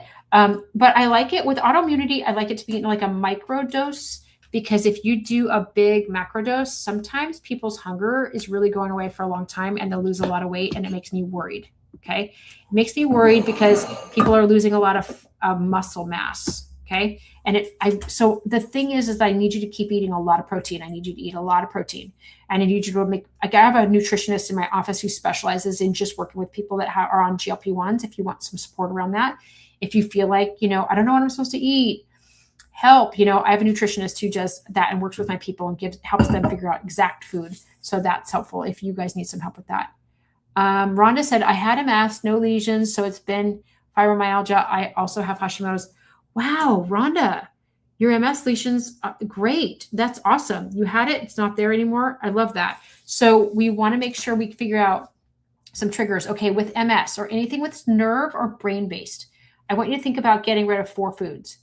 But I like it with autoimmunity. I like it to be like a micro dose because if you do a big macro dose, sometimes people's hunger is really going away for a long time and they'll lose a lot of weight, and it makes me worried. Okay. It makes me worried because people are losing a lot of muscle mass. Okay. And so the thing is I need you to keep eating a lot of protein. I need you to eat a lot of protein. And I need you to I have a nutritionist in my office who specializes in just working with people that are on GLP-1s. If you want some support around that, if you feel like, I don't know what I'm supposed to eat, help. I have a nutritionist who does that and works with my people and helps them figure out exact food. So that's helpful if you guys need some help with that. Rhonda said, I had MS, no lesions, so it's been fibromyalgia. I also have Hashimoto's. Wow, Rhonda, your MS lesions, great. That's awesome. You had it. It's not there anymore. I love that. So we want to make sure we figure out some triggers. Okay, with MS or anything with nerve or brain-based, I want you to think about getting rid of 4 foods.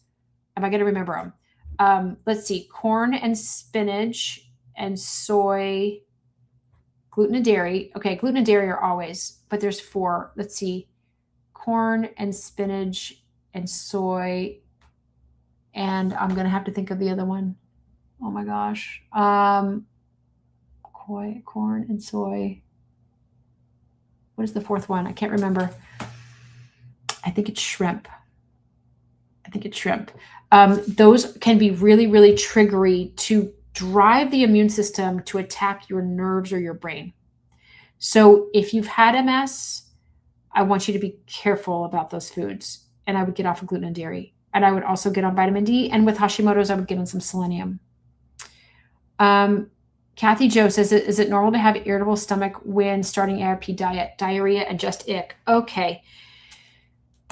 Am I going to remember them? Let's see, corn and spinach and soy, gluten and dairy. Okay, gluten and dairy are always, but there's 4. Let's see, corn and spinach and soy. And I'm going to have to think of the other one. Oh my gosh. Corn and soy. What is the 4th one? I can't remember. I think it's shrimp. Those can be really, really triggery to drive the immune system to attack your nerves or your brain. So if you've had MS, I want you to be careful about those foods. And I would get off of gluten and dairy. And I would also get on vitamin D. And with Hashimoto's, I would get on some selenium. Kathy Jo says, is it normal to have irritable stomach when starting ARP diet, diarrhea, and just ick? Okay.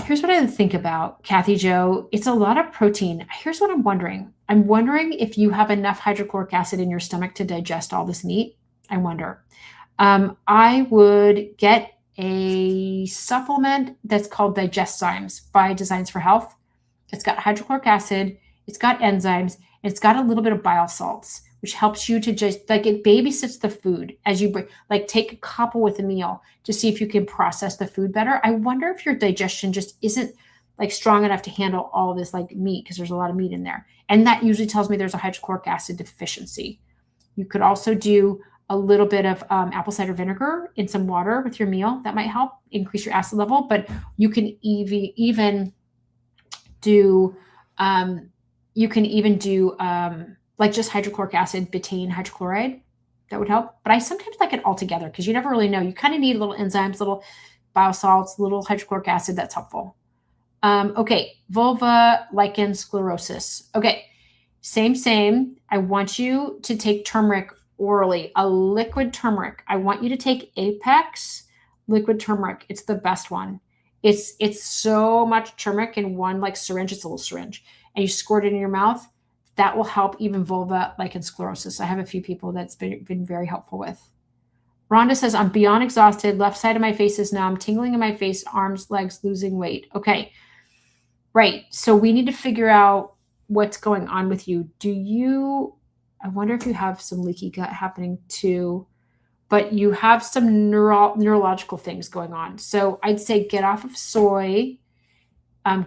Here's what I would think about, Kathy Jo. It's a lot of protein. Here's what I'm wondering. I'm wondering if you have enough hydrochloric acid in your stomach to digest all this meat. I wonder. I would get a supplement that's called Digestzymes by Designs for Health. It's got hydrochloric acid, it's got enzymes, and it's got a little bit of bile salts, which helps you to just it babysits the food as you take a couple with a meal to see if you can process the food better. I wonder if your digestion just isn't strong enough to handle all this meat, because there's a lot of meat in there. And that usually tells me there's a hydrochloric acid deficiency. You could also do a little bit of apple cider vinegar in some water with your meal. That might help increase your acid level, but you can even do just hydrochloric acid, betaine hydrochloride. That would help. But I sometimes like it all together because you never really know. You kind of need little enzymes, little bile salts, little hydrochloric acid. That's helpful. Okay, vulva lichen sclerosis. Okay, same. I want you to take turmeric orally, a liquid turmeric. I want you to take Apex liquid turmeric. It's the best one. It's so much turmeric in one syringe. It's a little syringe, and you squirt it in your mouth. That will help even vulva lichen sclerosis. I have a few people that's been very helpful with. Rhonda says, I'm beyond exhausted. Left side of my face is numb, tingling in my face, arms, legs, losing weight. Okay, right. So we need to figure out what's going on with you. I wonder if you have some leaky gut happening too, but you have some neurological things going on. So I'd say get off of soy,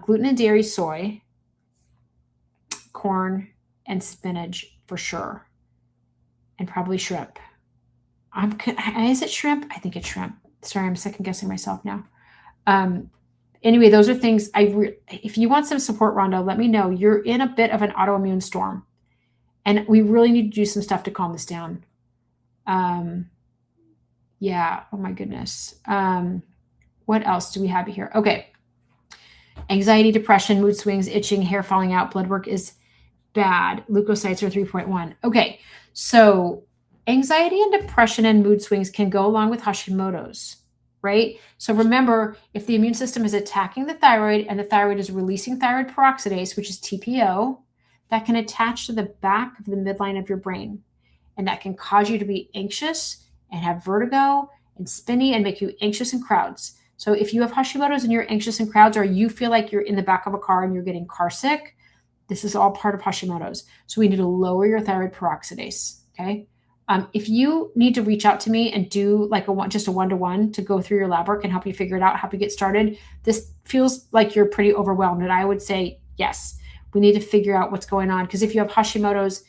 gluten and dairy soy, corn, and spinach for sure, and probably shrimp. Is it shrimp? I think it's shrimp. Sorry, I'm second guessing myself now. Anyway, those are things if you want some support, Rhonda, let me know. You're in a bit of an autoimmune storm, and we really need to do some stuff to calm this down. Yeah. Oh my goodness. What else do we have here? Okay. Anxiety, depression, mood swings, itching, hair falling out, blood work is bad. Leukocytes are 3.1. Okay. So anxiety and depression and mood swings can go along with Hashimoto's, right? So remember, if the immune system is attacking the thyroid and the thyroid is releasing thyroid peroxidase, which is TPO, that can attach to the back of the midline of your brain. And that can cause you to be anxious and have vertigo and spinny and make you anxious in crowds. So if you have Hashimoto's and you're anxious in crowds, or you feel like you're in the back of a car and you're getting car sick, this is all part of Hashimoto's. So we need to lower your thyroid peroxidase, okay? If you need to reach out to me and do just a one-to-one to go through your lab work and help you figure it out, help you get started, this feels like you're pretty overwhelmed. And I would say, yes, we need to figure out what's going on. Because if you have Hashimoto's,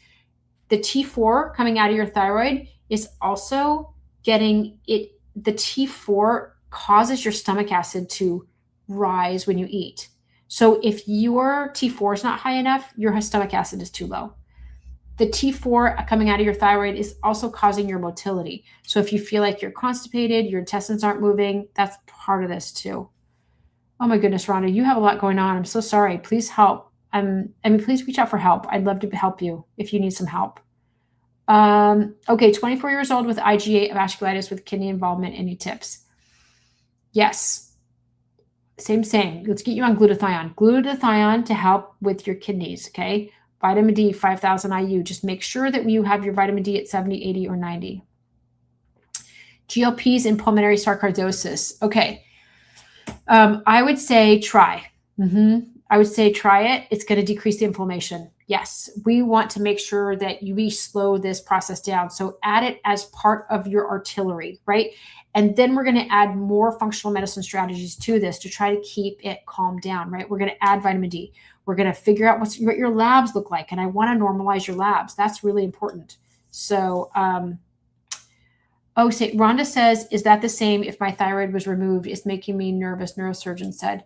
the T4 coming out of your thyroid is also getting it. The T4 causes your stomach acid to rise when you eat. So if your T4 is not high enough, your stomach acid is too low. The T4 coming out of your thyroid is also causing your motility. So if you feel like you're constipated, your intestines aren't moving, that's part of this too. Oh my goodness, Rhonda, you have a lot going on. I'm so sorry. Please help. please reach out for help. I'd love to help you if you need some help. Okay, 24 years old with IgA vasculitis with kidney involvement. Any tips? Yes. Same. Let's get you on glutathione. Glutathione to help with your kidneys, okay? Vitamin D, 5,000 IU. Just make sure that you have your vitamin D at 70, 80, or 90. GLPs in pulmonary sarcoidosis. Okay. I would say try. I would say try it. It's going to decrease the inflammation. Yes, we want to make sure that we slow this process down. So add it as part of your artillery, right? And then we're going to add more functional medicine strategies to this to try to keep it calmed down, right? We're going to add vitamin D. We're going to figure out what your labs look like. And I want to normalize your labs. That's really important. So, Rhonda says, is that the same if my thyroid was removed? It's making me nervous, neurosurgeon said.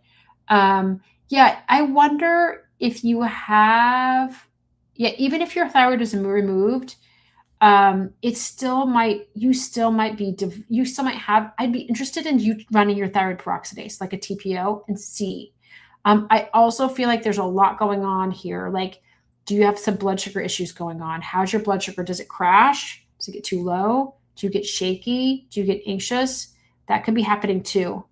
Yeah, I wonder if you have, even if your thyroid is removed, it still might, I'd be interested in you running your thyroid peroxidase, like a TPO, and see. I also feel like there's a lot going on here. Like, do you have some blood sugar issues going on? How's your blood sugar? Does it crash? Does it get too low? Do you get shaky? Do you get anxious? That could be happening too.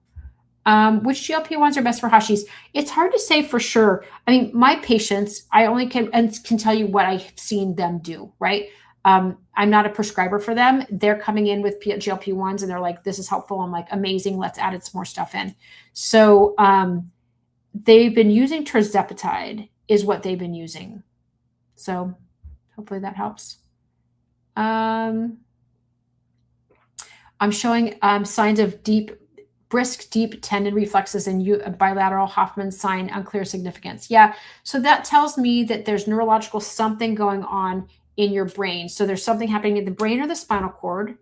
Which GLP-1s are best for Hashis? It's hard to say for sure. I mean, my patients, I only can tell you what I've seen them do, right? I'm not a prescriber for them. They're coming in with GLP-1s and they're like, this is helpful. I'm like, amazing. Let's add some more stuff in. So they've been using tirzepatide is what they've been using. So hopefully that helps. I'm showing signs of brisk, deep tendon reflexes and bilateral Hoffman sign, unclear significance. Yeah, so that tells me that there's neurological something going on in your brain. So there's something happening in the brain or the spinal cord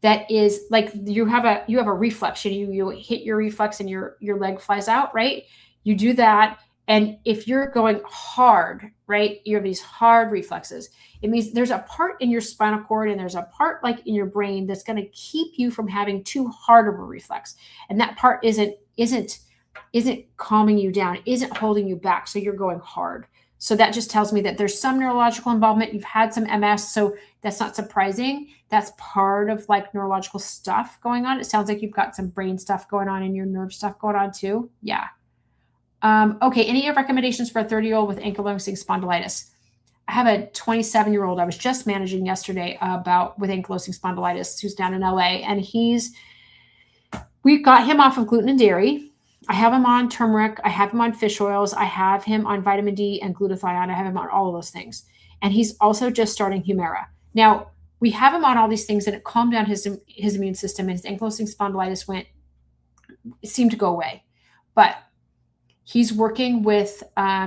that is like you have a reflex. You hit your reflex and your leg flies out, right? You do that. And if you're going hard, right, you have these hard reflexes. It means there's a part in your spinal cord and there's a part like in your brain that's going to keep you from having too hard of a reflex. And that part isn't calming you down, isn't holding you back. So you're going hard. So that just tells me that there's some neurological involvement. You've had some MS, so that's not surprising. That's part of like neurological stuff going on. It sounds like you've got some brain stuff going on and your nerve stuff going on too. Yeah. Okay, any recommendations for a 30-year-old with ankylosing spondylitis? I have a 27-year-old I was just managing yesterday with ankylosing spondylitis who's down in LA, and we got him off of gluten and dairy. I have him on turmeric. I have him on fish oils. I have him on vitamin D and glutathione. I have him on all of those things. And he's also just starting Humira. Now, we have him on all these things, and it calmed down his immune system, and his ankylosing spondylitis seemed to go away. But he's working with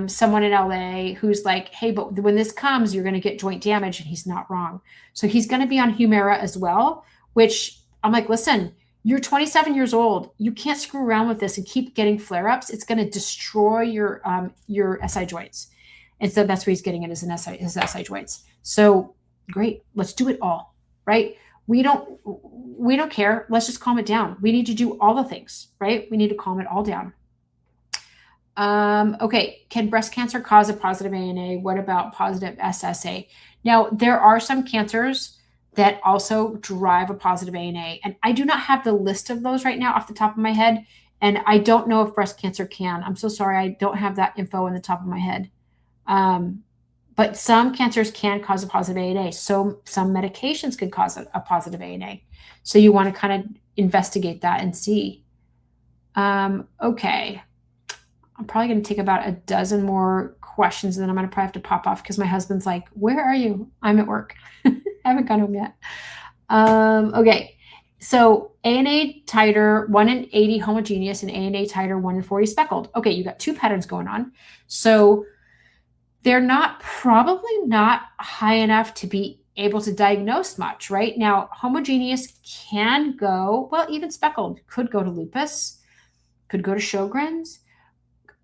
someone in LA who's like, hey, but when this comes, you're going to get joint damage. And he's not wrong. So he's going to be on Humira as well, which I'm like, listen, you're 27 years old. You can't screw around with this and keep getting flare-ups. It's going to destroy your SI joints. And so that's where he's getting it, is his SI joints. So great. Let's do it all, right? We don't care. Let's just calm it down. We need to do all the things, right? We need to calm it all down. Okay. Can breast cancer cause a positive ANA? What about positive SSA? Now, there are some cancers that also drive a positive ANA, and I do not have the list of those right now off the top of my head. And I don't know if breast cancer can. I'm so sorry. I don't have that info in the top of my head. But some cancers can cause a positive ANA. So some medications could cause a positive ANA. So you want to kind of investigate that and see. Okay. I'm probably going to take about a dozen more questions, and then I'm going to probably have to pop off because my husband's like, where are you? I'm at work. I haven't gone home yet. Okay. So ANA titer 1 in 80 homogeneous and ANA titer 1 in 40 speckled. Okay. You got two patterns going on. So they're probably not high enough to be able to diagnose much, right? Now, homogeneous can go, well, even speckled could go to lupus, could go to Sjogren's.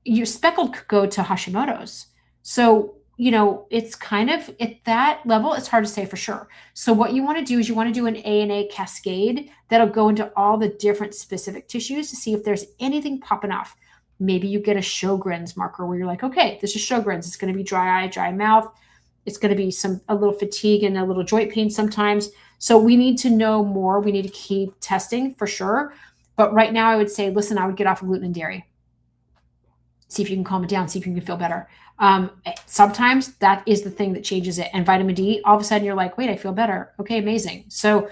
Your speckled could go to Hashimoto's. So, it's kind of at that level, it's hard to say for sure. So what you want to do is you want to do an ANA cascade that'll go into all the different specific tissues to see if there's anything popping off. Maybe you get a Sjogren's marker where you're like, okay, this is Sjogren's. It's going to be dry eye, dry mouth. It's going to be a little fatigue and a little joint pain sometimes. So we need to know more. We need to keep testing for sure. But right now I would say, listen, I would get off of gluten and dairy. See if you can calm it down. See if you can feel better. Sometimes that is the thing that changes it. And vitamin D, all of a sudden you're like, wait, I feel better. Okay, amazing. So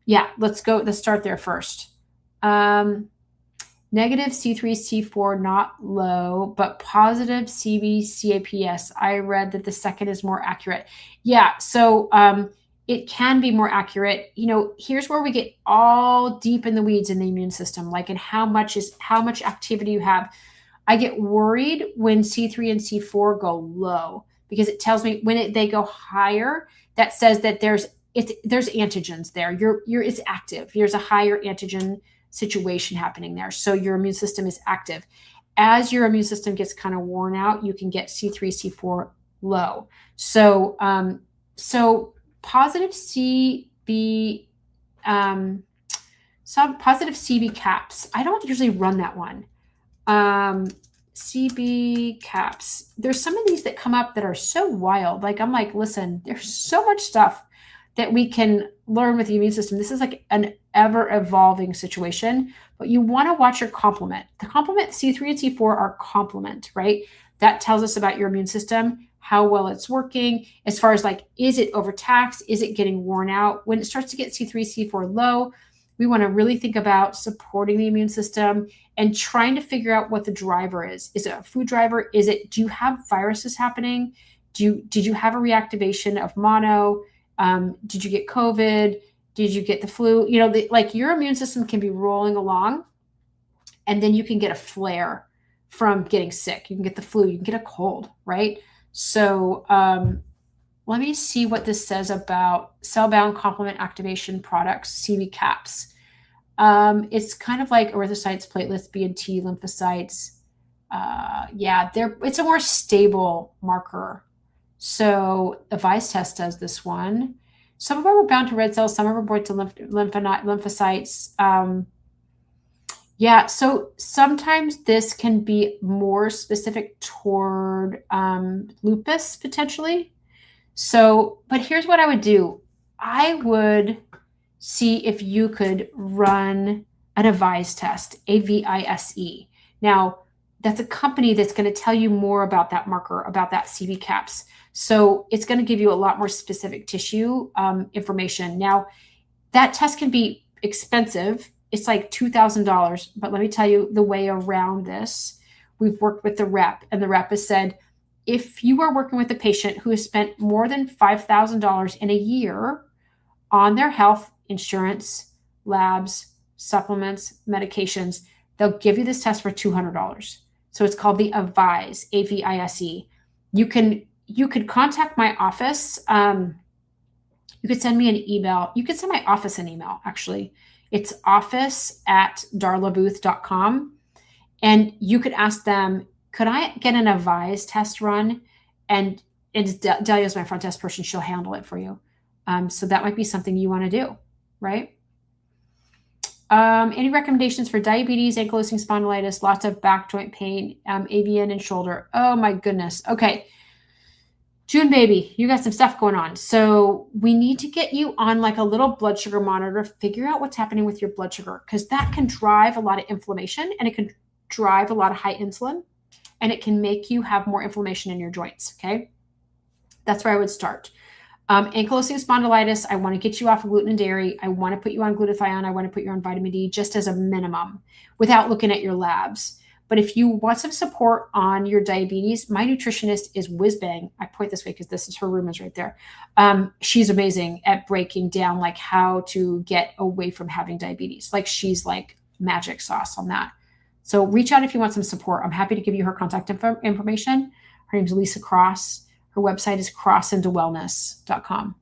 yeah, let's start there first. Negative C3, C4, not low, but positive CB, CAPS. I read that the second is more accurate. Yeah, so it can be more accurate. Here's where we get all deep in the weeds in the immune system, like in how much activity you have. I get worried when C3 and C4 go low because it tells me when they go higher, that says that there's antigens there. It's active. There's a higher antigen situation happening there. So your immune system is active. As your immune system gets kind of worn out, you can get C3, C4 low. So positive CB, some positive CB caps. I don't usually run that one. CB caps. There's some of these that come up that are so wild. Like I'm like, listen, there's so much stuff that we can learn with the immune system. This is like an ever evolving situation, but you want to watch your complement. The complement C3 and C4 are complement, right? That tells us about your immune system, how well it's working, as far as like, is it overtaxed? Is it getting worn out? When it starts to get C3, C4 low, we want to really think about supporting the immune system and trying to figure out what the driver is. Is it a food driver? Do you have viruses happening? Did you have a reactivation of mono? Did you get COVID? Did you get the flu? Like your immune system can be rolling along and then you can get a flare from getting sick. You can get the flu, you can get a cold, right? So let me see what this says about cell-bound complement activation products, CB caps. It's kind of like erythrocytes, platelets, B and T, lymphocytes. It's a more stable marker. So the VICE test does this one. Some of them are bound to red cells, some of them are bound to lymphocytes. So sometimes this can be more specific toward lupus potentially. So, but here's what I would do. I would see if you could run an AVISE test, AVISE. Now, that's a company that's going to tell you more about that marker, about that CB caps. So it's going to give you a lot more specific tissue information. Now, that test can be expensive. It's like $2,000. But let me tell you the way around this. We've worked with the rep, and the rep has said, if you are working with a patient who has spent more than $5,000 in a year on their health insurance, labs, supplements, medications, they'll give you this test for $200. So it's called the AVISE, A-V-I-S-E. You could contact my office. You could send me an email. You could send my office an email, actually. It's office@darlabooth.com. And you could ask them, could I get an AVISE test run? And Delia's my front desk person. She'll handle it for you. So that might be something you want to do, right? Any recommendations for diabetes, ankylosing spondylitis, lots of back joint pain, AVN and shoulder? Oh my goodness. Okay. June baby, you got some stuff going on. So we need to get you on like a little blood sugar monitor, figure out what's happening with your blood sugar, because that can drive a lot of inflammation and it can drive a lot of high insulin and it can make you have more inflammation in your joints. Okay. That's where I would start. Ankylosing spondylitis, I want to get you off of gluten and dairy. I want to put you on glutathione. I want to put you on vitamin D just as a minimum without looking at your labs. But if you want some support on your diabetes, my nutritionist is whiz bang. I point this way because this is her room is right there. She's amazing at breaking down like how to get away from having diabetes. Like she's like magic sauce on that. So reach out if you want some support. I'm happy to give you her contact information. Her name's Lisa Cross. Her website is crossintowellness.com.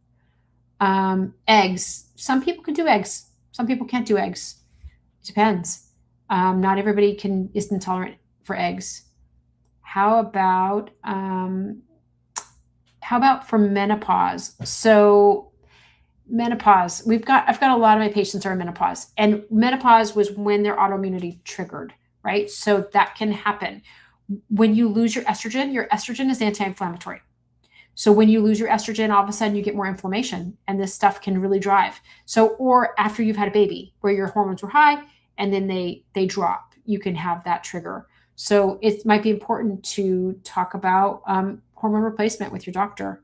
Eggs. Some people can do eggs. Some people can't do eggs. It depends. Not everybody is intolerant for eggs. How about for menopause? So menopause, I've got a lot of my patients are in menopause, and menopause was when their autoimmunity triggered, right? So that can happen. When you lose your estrogen is anti-inflammatory. So when you lose your estrogen, all of a sudden you get more inflammation, and this stuff can really drive. So, or after you've had a baby where your hormones were high and then they drop, you can have that trigger. So it might be important to talk about hormone replacement with your doctor.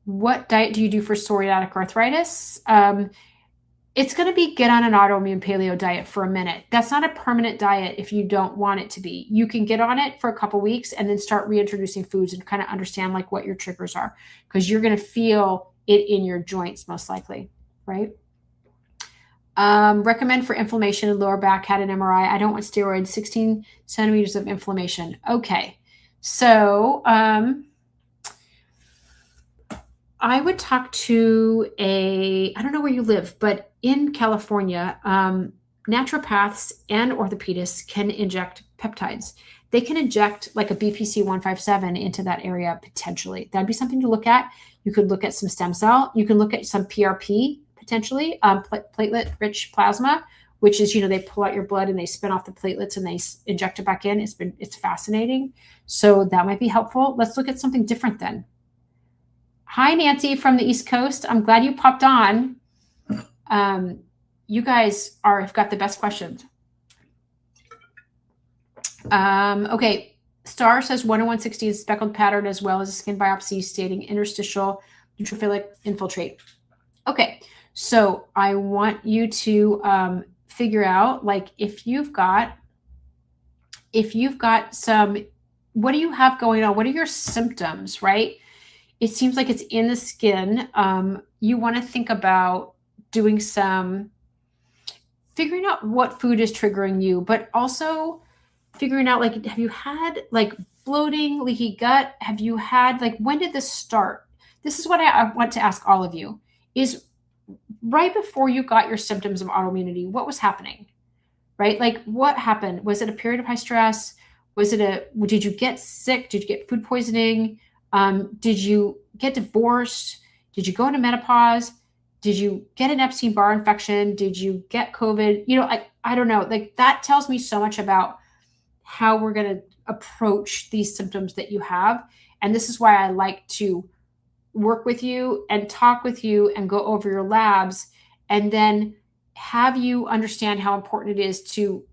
What diet do you do for psoriatic arthritis? It's going to be get on an autoimmune paleo diet for a minute. That's not a permanent diet if you don't want it to be. You can get on it for a couple weeks and then start reintroducing foods and kind of understand like what your triggers are, because you're going to feel it in your joints most likely, right? Recommend for inflammation in lower back, had an MRI. I don't want steroids, 16 centimeters of inflammation. Okay. So, I would talk to I don't know where you live, but in California, naturopaths and orthopedists can inject peptides. They can inject like a BPC 157 into that area potentially. That'd be something to look at. You could look at some stem cell. You can look at some PRP potentially, platelet-rich plasma, which is, they pull out your blood and they spin off the platelets and they inject it back in. It's fascinating. So that might be helpful. Let's look at something different then. Hi, Nancy from the East Coast. I'm glad you popped on. You guys have got the best questions. Okay. Star says 1 in 160 speckled pattern as well as a skin biopsy stating interstitial neutrophilic infiltrate. Okay. So I want you to figure out, like, if you've got some, what do you have going on? What are your symptoms, right? It seems like it's in the skin. You want to think about doing figuring out what food is triggering you, but also figuring out, like, have you had like bloating, leaky gut? Have you had, like, when did this start? This is what I want to ask all of you is right before you got your symptoms of autoimmunity, what was happening, right? Like, what happened? Was it a period of high stress? Did you get sick? Did you get food poisoning? Did you get divorced? Did you go into menopause? Did you get an Epstein-Barr infection? Did you get COVID? I don't know. Like, that tells me so much about how we're going to approach these symptoms that you have. And this is why I like to work with you and talk with you and go over your labs and then have you understand how important it is to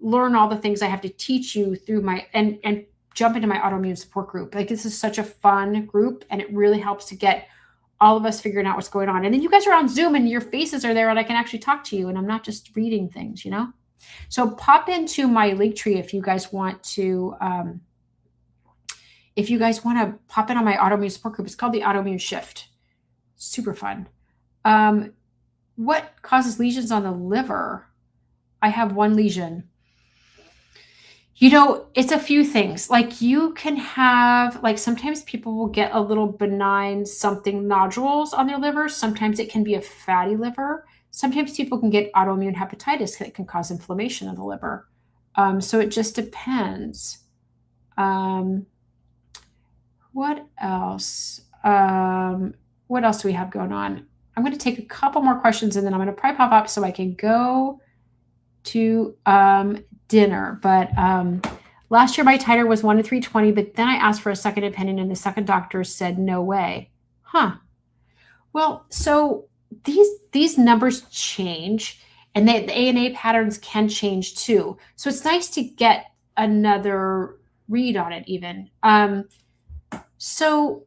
learn all the things I have to teach you through and jump into my autoimmune support group. Like, this is such a fun group and it really helps to get all of us figuring out what's going on. And then you guys are on Zoom and your faces are there and I can actually talk to you and I'm not just reading things, So pop into my link tree if you guys want to, pop in on my autoimmune support group. It's called the Autoimmune Shift. Super fun. What causes lesions on the liver? I have one lesion. It's a few things. Like, you can have, like, sometimes people will get a little benign nodules on their liver. Sometimes it can be a fatty liver. Sometimes people can get autoimmune hepatitis that can cause inflammation of the liver. So it just depends. What else? What else do we have going on? I'm going to take a couple more questions and then I'm going to probably pop up so I can go to dinner. But last year my titer was 1 to 320, but then I asked for a second opinion and the second doctor said no way. Well, so these numbers change and the ANA patterns can change too. So it's nice to get another read on it even. So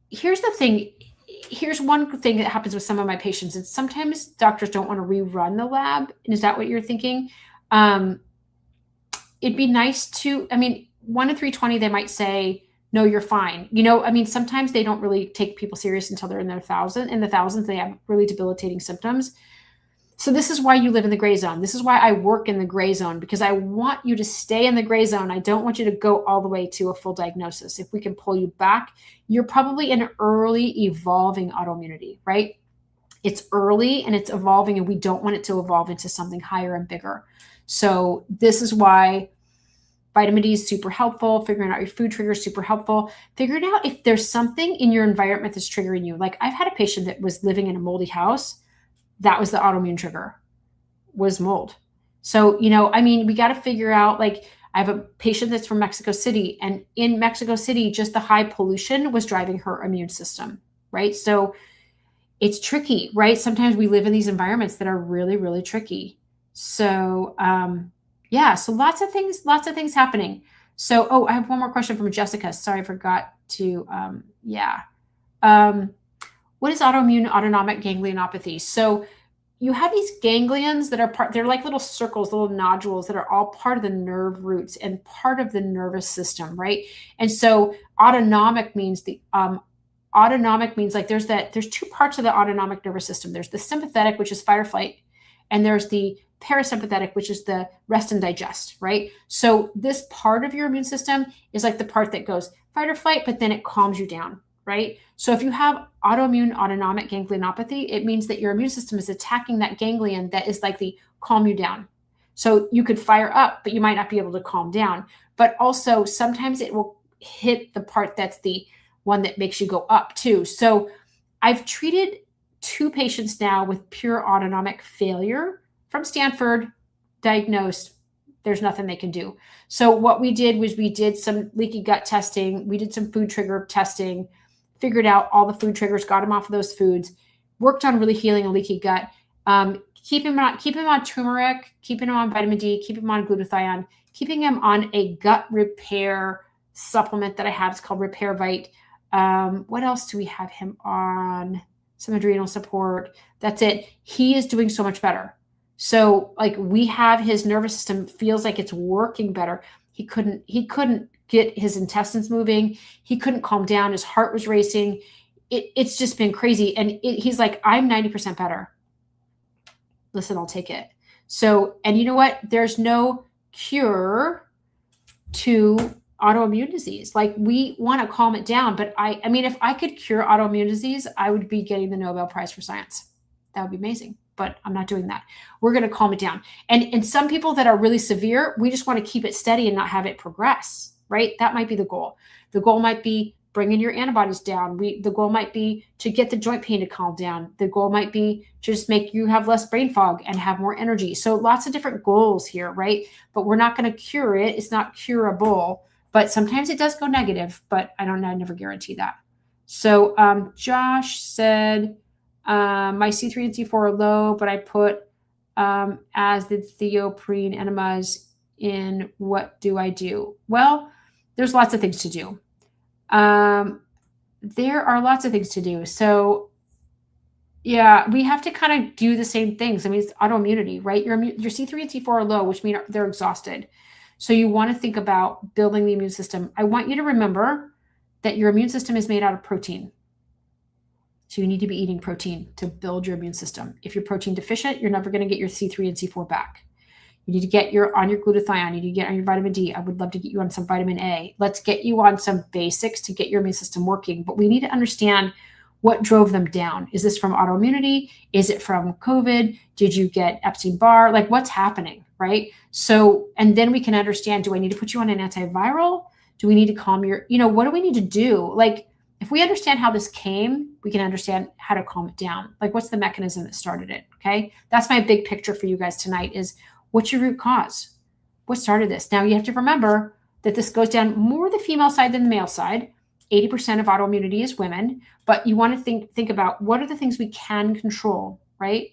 here's the thing. Here's one thing that happens with some of my patients. It's sometimes doctors don't want to rerun the lab. And is that what you're thinking? It'd be nice to, 1 to 320, they might say, no, you're fine. Sometimes they don't really take people serious until they're in the thousands, they have really debilitating symptoms. So this is why you live in the gray zone. This is why I work in the gray zone, because I want you to stay in the gray zone. I don't want you to go all the way to a full diagnosis. If we can pull you back, you're probably in early evolving autoimmunity, right? It's early and it's evolving and we don't want it to evolve into something higher and bigger. So this is why vitamin D is super helpful. Figuring out your food triggers is super helpful. Figuring out if there's something in your environment that's triggering you. Like, I've had a patient that was living in a moldy house. That was the autoimmune trigger, was mold. So, I mean, we got to figure out, like, I have a patient that's from Mexico City, and in Mexico City, just the high pollution was driving her immune system, right? So it's tricky, right? Sometimes we live in these environments that are really, really tricky. So, yeah, so lots of things happening. So, oh, I have one more question from Jessica. Sorry, I forgot to, yeah. Um, what is autoimmune autonomic ganglionopathy? So, you have these ganglions that are they're like little circles, little nodules that are all part of the nerve roots and part of the nervous system, right? And so autonomic means, like, there's two parts of the autonomic nervous system. There's the sympathetic, which is fight or flight, and there's the parasympathetic, which is the rest and digest, right? So this part of your immune system is like the part that goes fight or flight, but then it calms you down, right? So if you have autoimmune autonomic ganglionopathy, it means that your immune system is attacking that ganglion that is like the calm you down. So you could fire up, but you might not be able to calm down. But also sometimes it will hit the part that's the one that makes you go up too. So I've treated 2 patients now with pure autonomic failure from Stanford, diagnosed. There's nothing they can do. So what we did was we did some leaky gut testing. We did some food trigger testing, figured out all the food triggers, got him off of those foods, worked on really healing a leaky gut. Keep him on turmeric, keeping him on vitamin D, keep him on glutathione, keeping him on a gut repair supplement that I have. It's called Repair Vite. What else do we have him on? Some adrenal support. That's it. He is doing so much better. So, like, we have his nervous system feels like it's working better. He couldn't get his intestines moving. He couldn't calm down. His heart was racing. It's just been crazy. And he's like, I'm 90% better. Listen, I'll take it. So, and you know what? There's no cure to autoimmune disease. Like, we want to calm it down, but I mean, if I could cure autoimmune disease, I would be getting the Nobel Prize for Science. That would be amazing, but I'm not doing that. We're going to calm it down. And some people that are really severe, we just want to keep it steady and not have it progress, right? That might be the goal. The goal might be bringing your antibodies down. The goal might be to get the joint pain to calm down. The goal might be to just make you have less brain fog and have more energy. So lots of different goals here, right? But we're not going to cure it. It's not curable. But sometimes it does go negative, but I never guarantee that. So Josh said, my C3 and C4 are low, but I put as the theoprene enemas in. What do I do? Well, there's lots of things to do. There are lots of things to do. So yeah, we have to kind of do the same things. I mean, it's autoimmunity, right? Your C3 and C4 are low, which means they're exhausted. So you want to think about building the immune system. I want you to remember that your immune system is made out of protein. So you need to be eating protein to build your immune system. If you're protein deficient, you're never going to get your C3 and C4 back. You need to get on your glutathione. You need to get on your vitamin D. I would love to get you on some vitamin A. Let's get you on some basics to get your immune system working. But we need to understand what drove them down. Is this from autoimmunity? Is it from COVID? Did you get Epstein-Barr? Like, what's happening, right? So, and then we can understand, do I need to put you on an antiviral? Do we need to calm your, what do we need to do? Like, if we understand how this came, we can understand how to calm it down. Like, what's the mechanism that started it, okay? That's my big picture for you guys tonight is, what's your root cause? What started this? Now, you have to remember that this goes down more the female side than the male side. 80% of autoimmunity is women, but you want to think about what are the things we can control, right?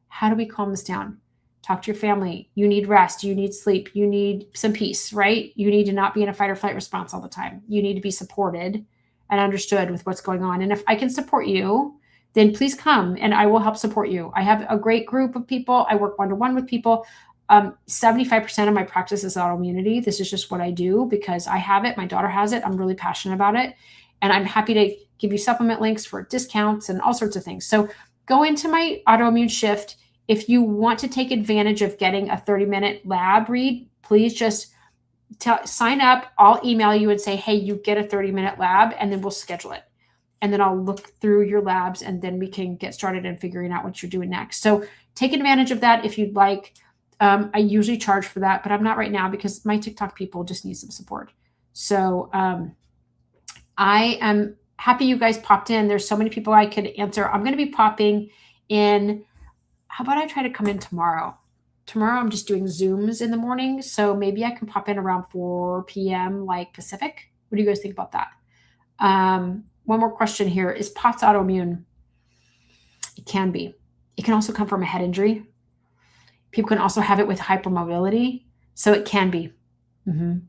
How do we calm this down? Talk to your family. You need rest. You need sleep. You need some peace, right? You need to not be in a fight or flight response all the time. You need to be supported and understood with what's going on. And if I can support you, then please come and I will help support you. I have a great group of people. I work one-to-one with people. 75% of my practice is autoimmunity. This is just what I do because I have it. My daughter has it. I'm really passionate about it. And I'm happy to give you supplement links for discounts and all sorts of things. So go into my autoimmune shift. If you want to take advantage of getting a 30-minute lab read, please just sign up. I'll email you and say, hey, you get a 30-minute lab, and then we'll schedule it. And then I'll look through your labs, and then we can get started in figuring out what you're doing next. So take advantage of that if you'd like. I usually charge for that, but I'm not right now because my TikTok people just need some support. So I am happy you guys popped in. There's so many people I could answer. I'm going to be popping in. How about I try to come in tomorrow? Tomorrow I'm just doing Zooms in the morning, so maybe I can pop in around 4 p.m. like Pacific. What do you guys think about that? One more question here. Is POTS autoimmune? It can be. It can also come from a head injury. People can also have it with hypermobility. So it can be.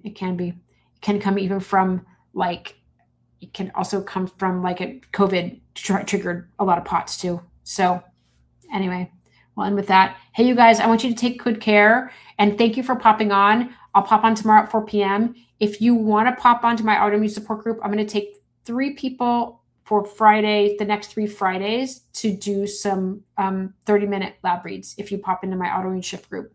It can be. It can come even from like, it can also come from like a COVID triggered a lot of POTS too. So anyway, well, and with that, hey, you guys, I want you to take good care and thank you for popping on. I'll pop on tomorrow at 4 p.m. If you want to pop onto my autoimmune support group, I'm going to take 3 people for Friday, the next 3 Fridays, to do some 30-minute lab reads if you pop into my autoimmune shift group.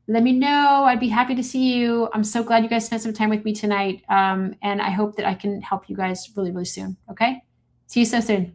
Let me know. I'd be happy to see you. I'm so glad you guys spent some time with me tonight. And I hope that I can help you guys really, really soon. Okay? See you so soon.